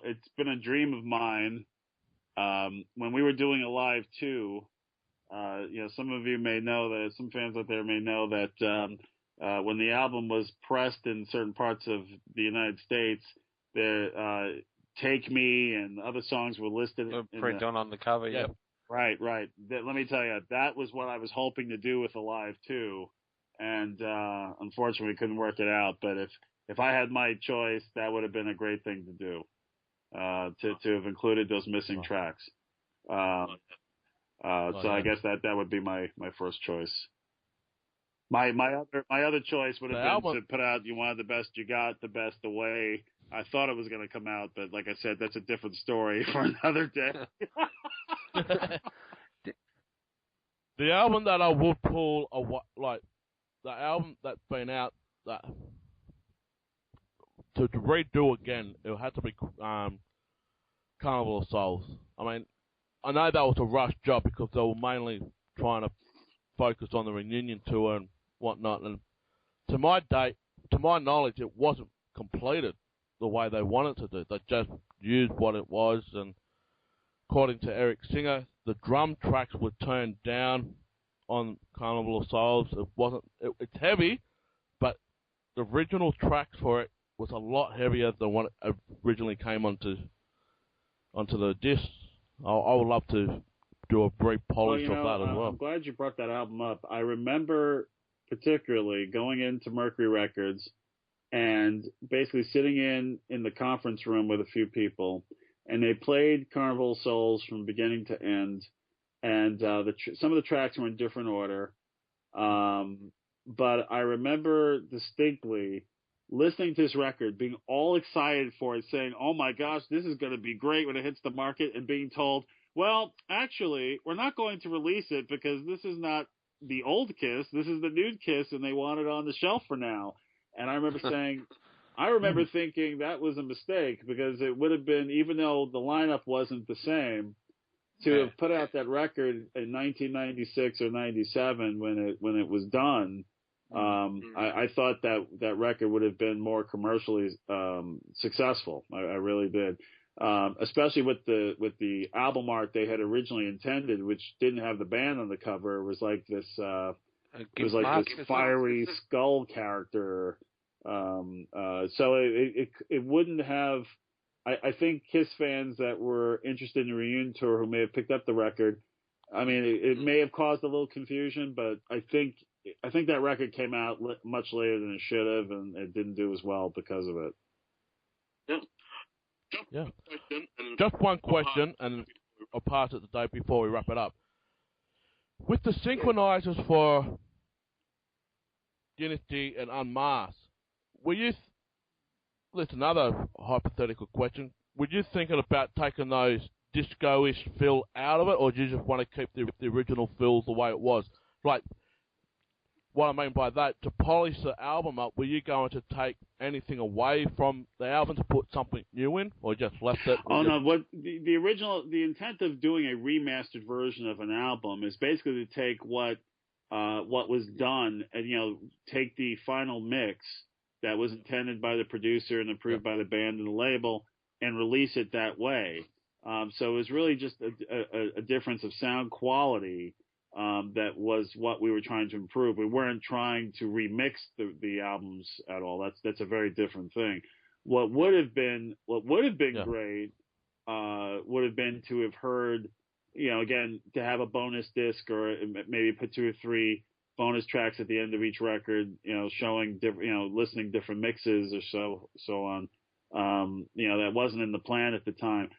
It's been a dream of mine. When we were doing a live 2, some of you may know that, some fans out there may know that when the album was pressed in certain parts of the United States, Take Me and other songs were listed. Print on the cover, yeah. Right. Let me tell you, that was what I was hoping to do with the live 2, and unfortunately we couldn't work it out. But if I had my choice, that would have been a great thing to do, to have included those missing tracks. So I guess that would be my first choice. My other choice would have been to put out You Wanted the Best You Got, the best the way I thought it was going to come out, but like I said, that's a different story for another day. The album that I would pull the album that's been out that to redo again, it had to be Carnival of Souls. I mean, I know that was a rush job because they were mainly trying to focus on the reunion tour and whatnot, and to my knowledge, it wasn't completed the way they wanted to do. They just used what it was, and according to Eric Singer, the drum tracks were turned down on Carnival of Souls. It's heavy, but the original tracks for it was a lot heavier than what originally came onto the disc. I would love to do a brief polish of that as well. I'm glad you brought that album up. I remember particularly going into Mercury Records and basically sitting in the conference room with a few people, and they played Carnival of Souls from beginning to end, and some of the tracks were in different order. But I remember distinctly listening to this record, being all excited for it, saying, "Oh my gosh, this is going to be great when it hits the market," and being told, "Well, actually, we're not going to release it because this is not the old Kiss. This is the new Kiss, and they want it on the shelf for now." And I remember thinking that was a mistake, because it would have been, even though the lineup wasn't the same, to have put out that record in 1996 or 97 when it was done, I thought that record would have been more commercially successful. I really did, especially with the album art they had originally intended, which didn't have the band on the cover. It was like this. It was like this fiery skull character. So it wouldn't have. I think Kiss fans that were interested in the reunion tour who may have picked up the record, I mean, it may have caused a little confusion, but I think that record came out much later than it should have, and it didn't do as well because of it. Yeah. Just one question, and I'll pass it today before we wrap it up. With the synchronizers for Unity and Unmasked, were you... That's another hypothetical question. Were you thinking about taking those disco-ish feel out of it, or do you just want to keep the original feel the way it was? Like, what I mean by that, to polish the album up, were you going to take anything away from the album to put something new in, or just left it? Oh, no. What the intent of doing a remastered version of an album is basically to take what was done and, take the final mix that was intended by the producer and approved by the band and the label, and release it that way. So it was really just a difference of sound quality that was what we were trying to improve. We weren't trying to remix the albums at all. That's a very different thing. What would have been great would have been to have heard, again, to have a bonus disc or maybe put 2 or 3 bonus tracks at the end of each record, showing different, listening different mixes or so on. That wasn't in the plan at the time.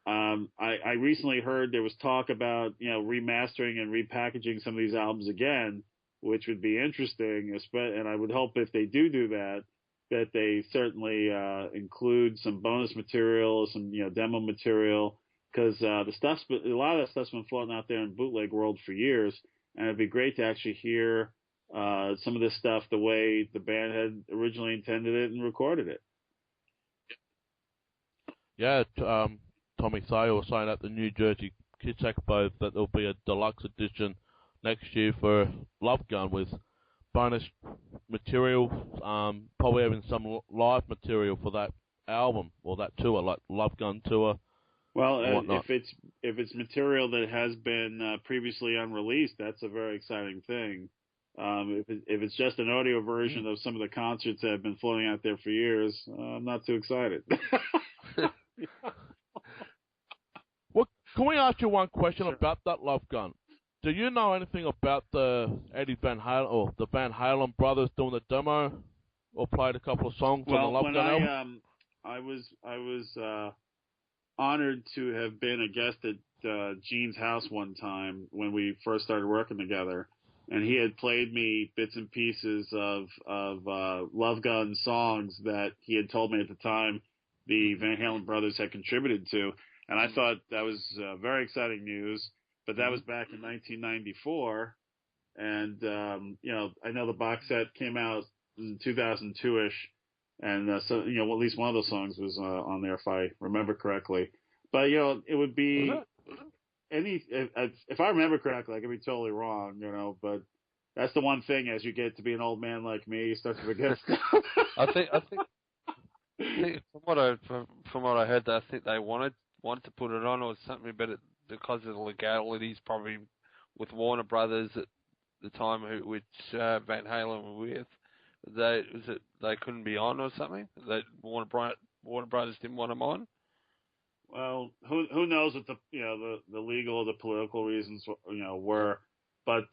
I recently heard there was talk about, remastering and repackaging some of these albums again, which would be interesting. And I would hope if they do that they certainly include some bonus material, some demo material, because a lot of that stuff's been floating out there in bootleg world for years. And it'd be great to actually hear some of this stuff the way the band had originally intended it and recorded it. Yeah, Tommy Thayer was saying at the New Jersey Kids Expo that there'll be a deluxe edition next year for Love Gun with bonus material, probably even some live material for that album or that tour, like Love Gun tour. Well, if it's material that has been previously unreleased, that's a very exciting thing. If it's just an audio version of some of the concerts that have been floating out there for years, I'm not too excited. Well, can we ask you one question about that Love Gun? Do you know anything about the Eddie Van Halen or the Van Halen brothers doing the demo, or played a couple of songs on the Love Gun album? I was honored to have been a guest at Gene's house one time when we first started working together, and he had played me bits and pieces of Love Gun songs that he had told me at the time the Van Halen brothers had contributed to, and I thought that was very exciting news. But that was back in 1994, and I know the box set came out in 2002ish. And so, at least one of those songs was on there, if I remember correctly. But, it would be if I remember correctly, I could be totally wrong, but that's the one thing as you get to be an old man like me, you start to forget stuff. I think from what I heard, I think they wanted to put it on or something, but because of the legalities, probably with Warner Brothers at the time, which Van Halen were with. They couldn't be on or something? That Warner Brothers didn't want them on? Well, who knows what the legal or the political reasons were, but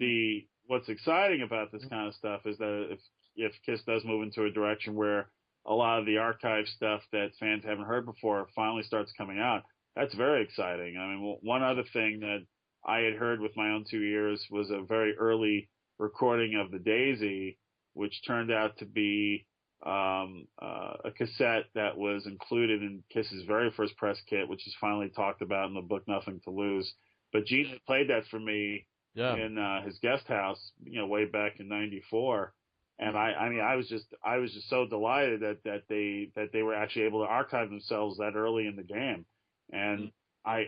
what's exciting about this kind of stuff is that if Kiss does move into a direction where a lot of the archive stuff that fans haven't heard before finally starts coming out, that's very exciting. I mean, one other thing that I had heard with my own 2 ears was a very early recording of the Daisy, which turned out to be a cassette that was included in Kiss's very first press kit, which is finally talked about in the book Nothing to Lose. But Gene played that for me in his guest house, way back in '94, and I was just so delighted that they were actually able to archive themselves that early in the game, and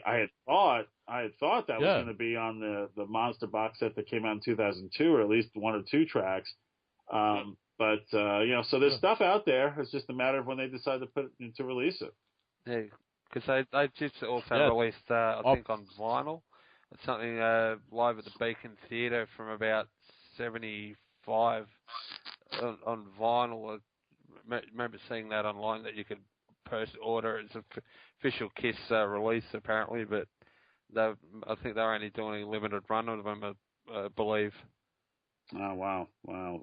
I had thought that was going to be on the Monster box set that came out in 2002, or at least 1 or 2 tracks. But so there's stuff out there. It's just a matter of when they decide to release it. Yeah, because they just also released, I think, on vinyl. It's something live at the Beacon Theatre from about 75 on vinyl. I remember seeing that online, that you could order. It's an official Kiss release apparently, but I think they're only doing a limited run of them, I believe. Oh wow!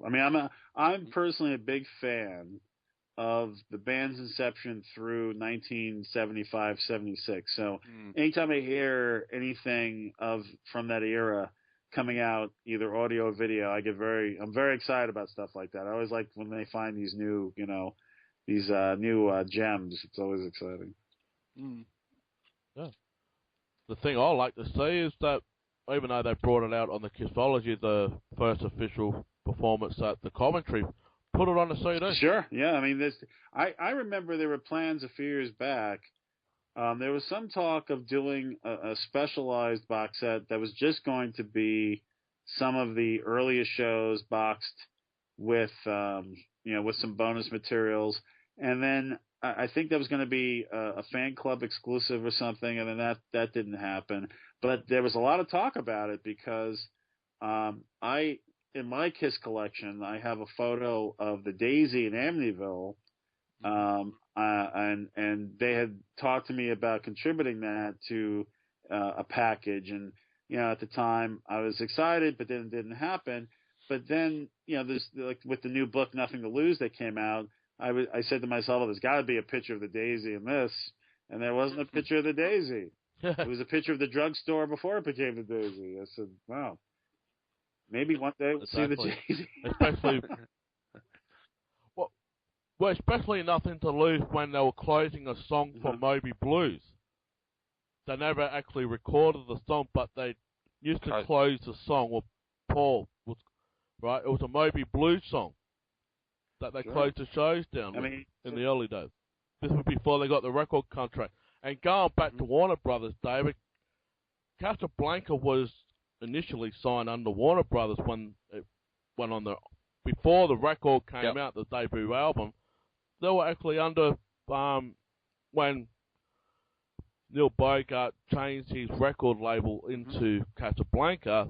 I mean, I'm personally a big fan of the band's inception through 1975, 76. So anytime I hear anything from that era coming out, either audio or video, I'm very excited about stuff like that. I always like when they find these new, new gems. It's always exciting. Yeah. The thing I like to see is that even though they brought it out on the Kissology, the first official performance at the Coventry, put it on the CD. Sure, yeah. I mean, I remember there were plans a few years back. There was some talk of doing a specialized box set that was just going to be some of the earliest shows boxed with, with some bonus materials. And then I think that was going to be a fan club exclusive or something, and then that didn't happen. But there was a lot of talk about it because in my Kiss collection, I have a photo of the Daisy in Amityville, and they had talked to me about contributing that to a package. And at the time, I was excited, but then it didn't happen. But then, this, like with the new book, Nothing to Lose, that came out, I said to myself, there's got to be a picture of the Daisy in this, and there wasn't a picture of the Daisy. It was a picture of the drugstore before it became the Daisy. I said, wow. Maybe one day we'll see the Daisy. Especially, well, especially Nothing to Lose when they were closing a song for Moby Blues. They never actually recorded the song, but they used to close the song with Paul. Right? It was a Moby Blues song that they closed the shows down in the early days. This was before they got the record contract. And going back to Warner Brothers, David, Casablanca was initially signed under Warner Brothers when it went on before the record came out, the debut album. They were actually under when Neil Bogart changed his record label into Casablanca.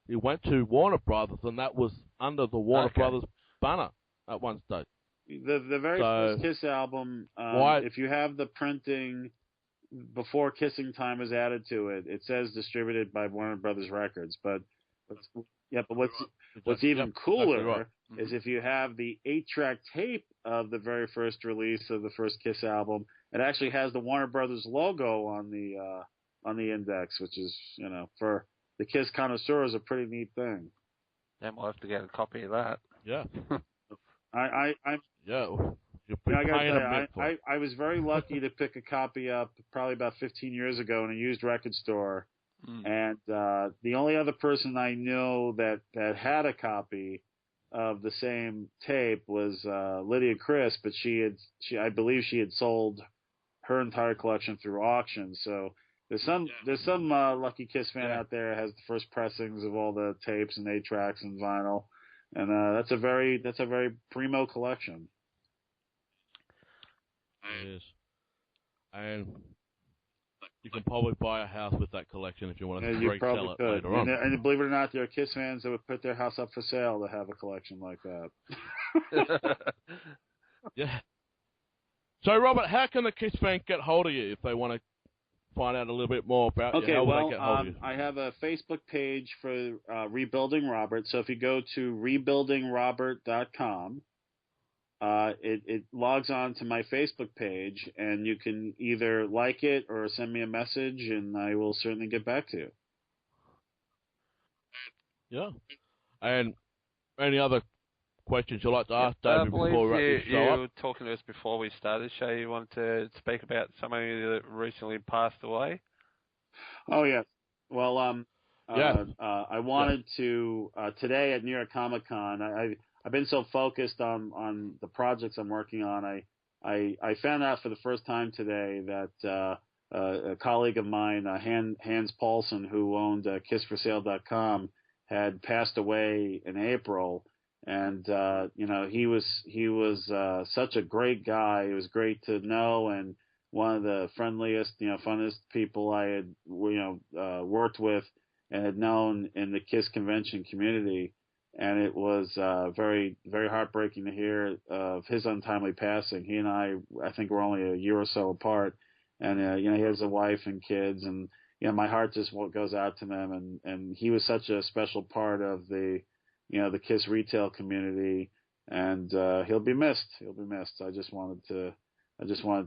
He went to Warner Brothers, and that was under the Warner Brothers banner at one stage. The very first Kiss album, if you have the printing before Kissing Time was added to it, it says distributed by Warner Brothers Records. But what's even cooler is if you have the 8-track tape of the very first release of the first Kiss album, it actually has the Warner Brothers logo on the index, which is, for the Kiss connoisseurs, a pretty neat thing. Yeah, we'll have to get a copy of that. Yeah. I was very lucky to pick a copy up probably about 15 years ago in a used record store. And the only other person I knew that had a copy of the same tape was Lydia Chris, but I believe she had sold her entire collection through auction. So there's some lucky Kiss fan out there that has the first pressings of all the tapes and 8-tracks and vinyl, and that's a very primo collection. It is, and you can probably buy a house with that collection if you want to resell it later on. And believe it or not, there are Kiss fans that would put their house up for sale to have a collection like that. Yeah. So, Robert, how can the Kiss fan get hold of you if they want to find out a little bit more about you? How will they get hold of you? I have a Facebook page for Rebuilding Robert. So if you go to rebuildingrobert.com, it logs on to my Facebook page, and you can either like it or send me a message, and I will certainly get back to you. Yeah. And any other questions you'd like to ask David before we wrap this show up? You were talking to us before we started the show. You wanted to speak about somebody that recently passed away? Oh, yeah. Well, I wanted to, today at New York Comic Con, I've been so focused on the projects I'm working on. I found out for the first time today that a colleague of mine, Hans Paulson, who owned KissForSale.com, had passed away in April. And he was such a great guy. It was great to know, and one of the friendliest, funnest people I had worked with and had known in the KISS convention community. And it was very, very heartbreaking to hear of his untimely passing. He and I think we're only a year or so apart, and he has a wife and kids, and my heart just goes out to them. And he was such a special part of the KISS retail community, and he'll be missed. He'll be missed. I just wanted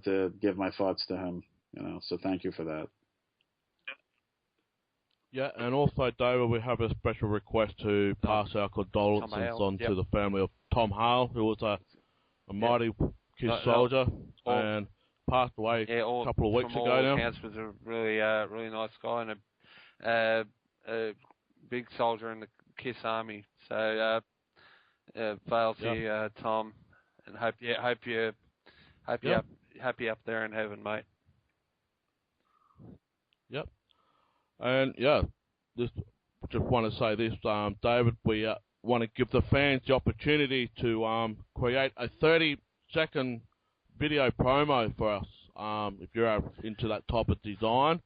to give my thoughts to him. So thank you for that. Yeah, and also, David, we have a special request to pass our condolences on to the family of Tom Hale, who was a mighty KISS soldier and passed away a couple of weeks ago now. Hans was a really nice guy and a big soldier in the KISS Army. So, fails you, Tom, and hope you're happy up there in heaven, mate. Yep. And just want to say this, David. We want to give the fans the opportunity to create a 30-second video promo for us. If you're into that type of design,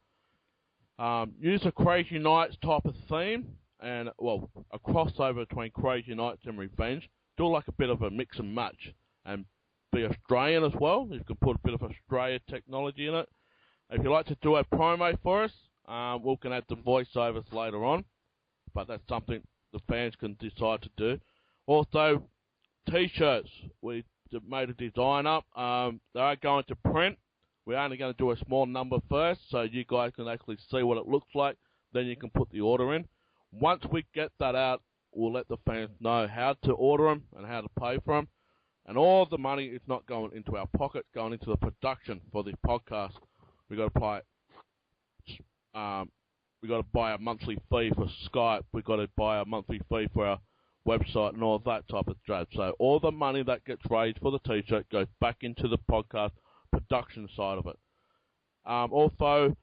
use a Krazy Knights type of theme, and a crossover between Krazy Knights and Revenge. Do like a bit of a mix and match, and be Australian as well. You can put a bit of Australia technology in it. If you'd like to do a promo for us, we can add the voiceovers later on, but that's something the fans can decide to do. Also, T-shirts. We made a design up. They are going to print. We're only going to do a small number first, so you guys can actually see what it looks like. Then you can put the order in. Once we get that out, we'll let the fans know how to order them and how to pay for them. And all the money is not going into our pocket, going into the production for this podcast. We've got to pay. We've got to buy a monthly fee for Skype. We've got to buy a monthly fee for our website and all that type of jazz. So all the money that gets raised for the T-shirt goes back into the podcast production side of it. Also,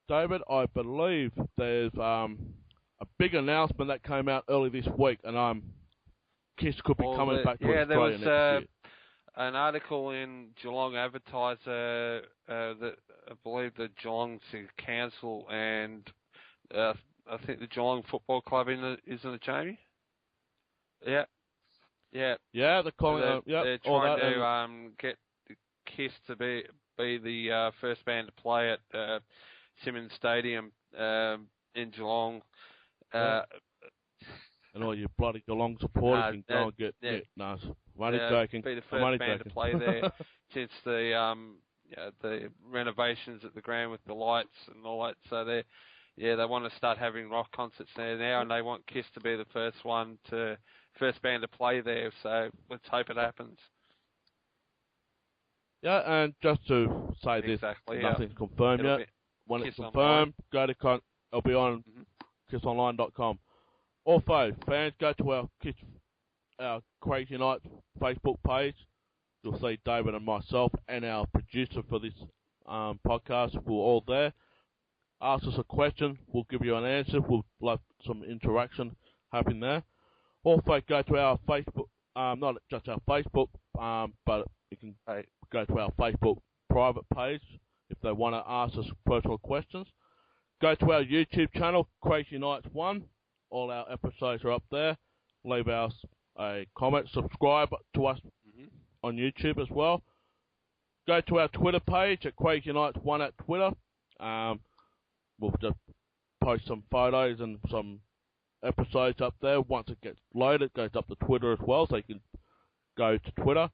David, I believe there's a big announcement that came out early this week, and KISS could be coming back to Australia next year. An article in Geelong Advertiser that I believe the Geelong to cancel, and I think the Geelong Football Club isn't it, Jamie? Yeah. Yeah, they're trying to get KISS to be the first band to play at Simmons Stadium in Geelong. And all you bloody Geelong supporters can go and get it. No, I'm only joking. Be the first band to play there since the renovations at the ground with the lights and all that. So they want to start having rock concerts there now, and they want KISS to be the first band to play there. So let's hope it happens. Yeah, and just to say this, nothing's confirmed yet. When it's confirmed, go to it'll be on kissonline.com. Also, fans, go to our Krazy Knights Facebook page. You'll see David and myself and our producer for this podcast. We're all there. Ask us a question. We'll give you an answer. We'll love some interaction happening there. Also, go to our Facebook, not just our Facebook, but you can go to our Facebook private page if they want to ask us personal questions. Go to our YouTube channel, Krazy Knights 1. All our episodes are up there. Leave us a comment. Subscribe to us on YouTube as well. Go to our Twitter page at Krazy Knights 1 at Twitter. We'll just post some photos and some episodes up there. Once it gets loaded, it goes up to Twitter as well, so you can go to Twitter.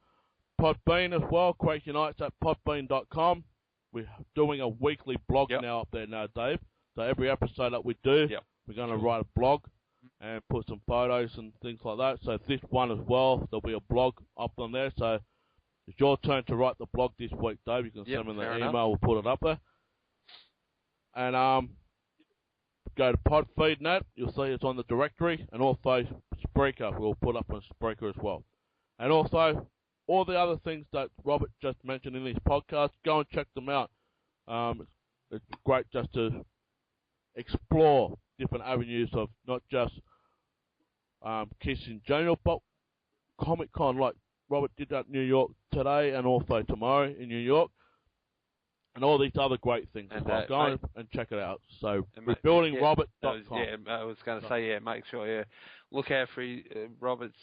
Podbean as well, Krazy Knights at podbean.com. We're doing a weekly blog now up there now, Dave. So every episode that we do, we're going to write a blog and put some photos and things like that. So this one as well, there'll be a blog up on there. So it's your turn to write the blog this week, Dave. You can send me the email, we'll put it up there. And go to Podfeed.net, you'll see it's on the directory, and also Spreaker, we'll put up on Spreaker as well. And also, all the other things that Robert just mentioned in his podcast, go and check them out. it's great just to explore different avenues of not just Kiss in general, but Comic Con, like Robert did at New York today and also tomorrow in New York, and all these other great things as well. Go and check it out. So, rebuildingrobert.com. Yeah, I was going to say, make sure, look out for Robert's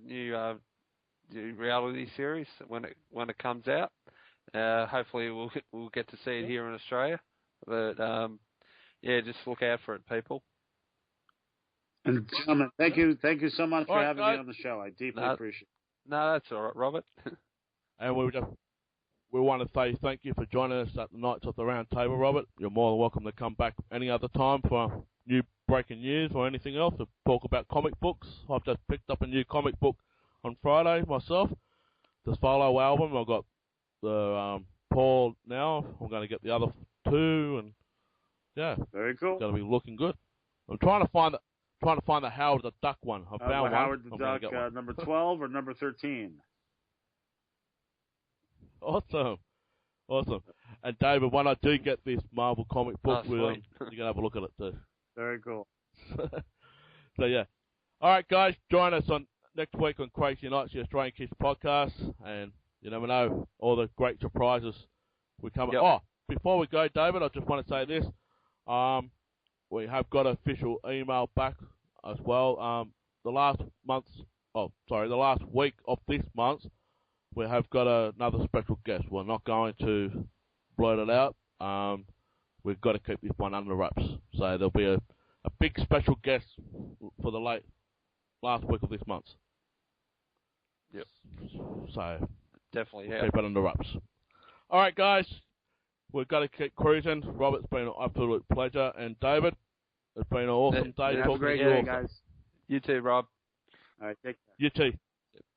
new reality series when it comes out. Hopefully, we'll get to see it here in Australia. But just look out for it, people. And gentlemen, thank you so much for having me on the show. I deeply appreciate it. No, that's all right, Robert. And we want to say thank you for joining us at the Knights of the Round Table, Robert. You're more than welcome to come back any other time for new breaking news or anything else to talk about comic books. I've just picked up a new comic book on Friday myself, the solo album. I've got the Paul now. I'm going to get the other two, and very cool. It's going to be looking good. I'm trying to find the Howard the Duck one. I found one. Howard the Duck, number 12 or number 13? Awesome. And David, when I do get this Marvel comic book, you're going to have a look at it too. Very cool. So, yeah. All right, guys, join us on next week on Krazy Knights, the Australian Kids podcast, and you never know, all the great surprises we come. Yep. Oh, before we go, David, I just want to say this. We have got an official email back as well. The last week of this month, we have got another special guest. We're not going to blurt it out. We've got to keep this one under wraps. So there'll be a big special guest for the last week of this month. Yep. So definitely, keep it under wraps. All right, guys. We've got to keep cruising. Robert's been an absolute pleasure. And David, it's been an awesome day talking to you. Guys. You too, Rob. All right, take care. You too.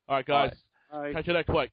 All right, guys. All right. Catch you next week.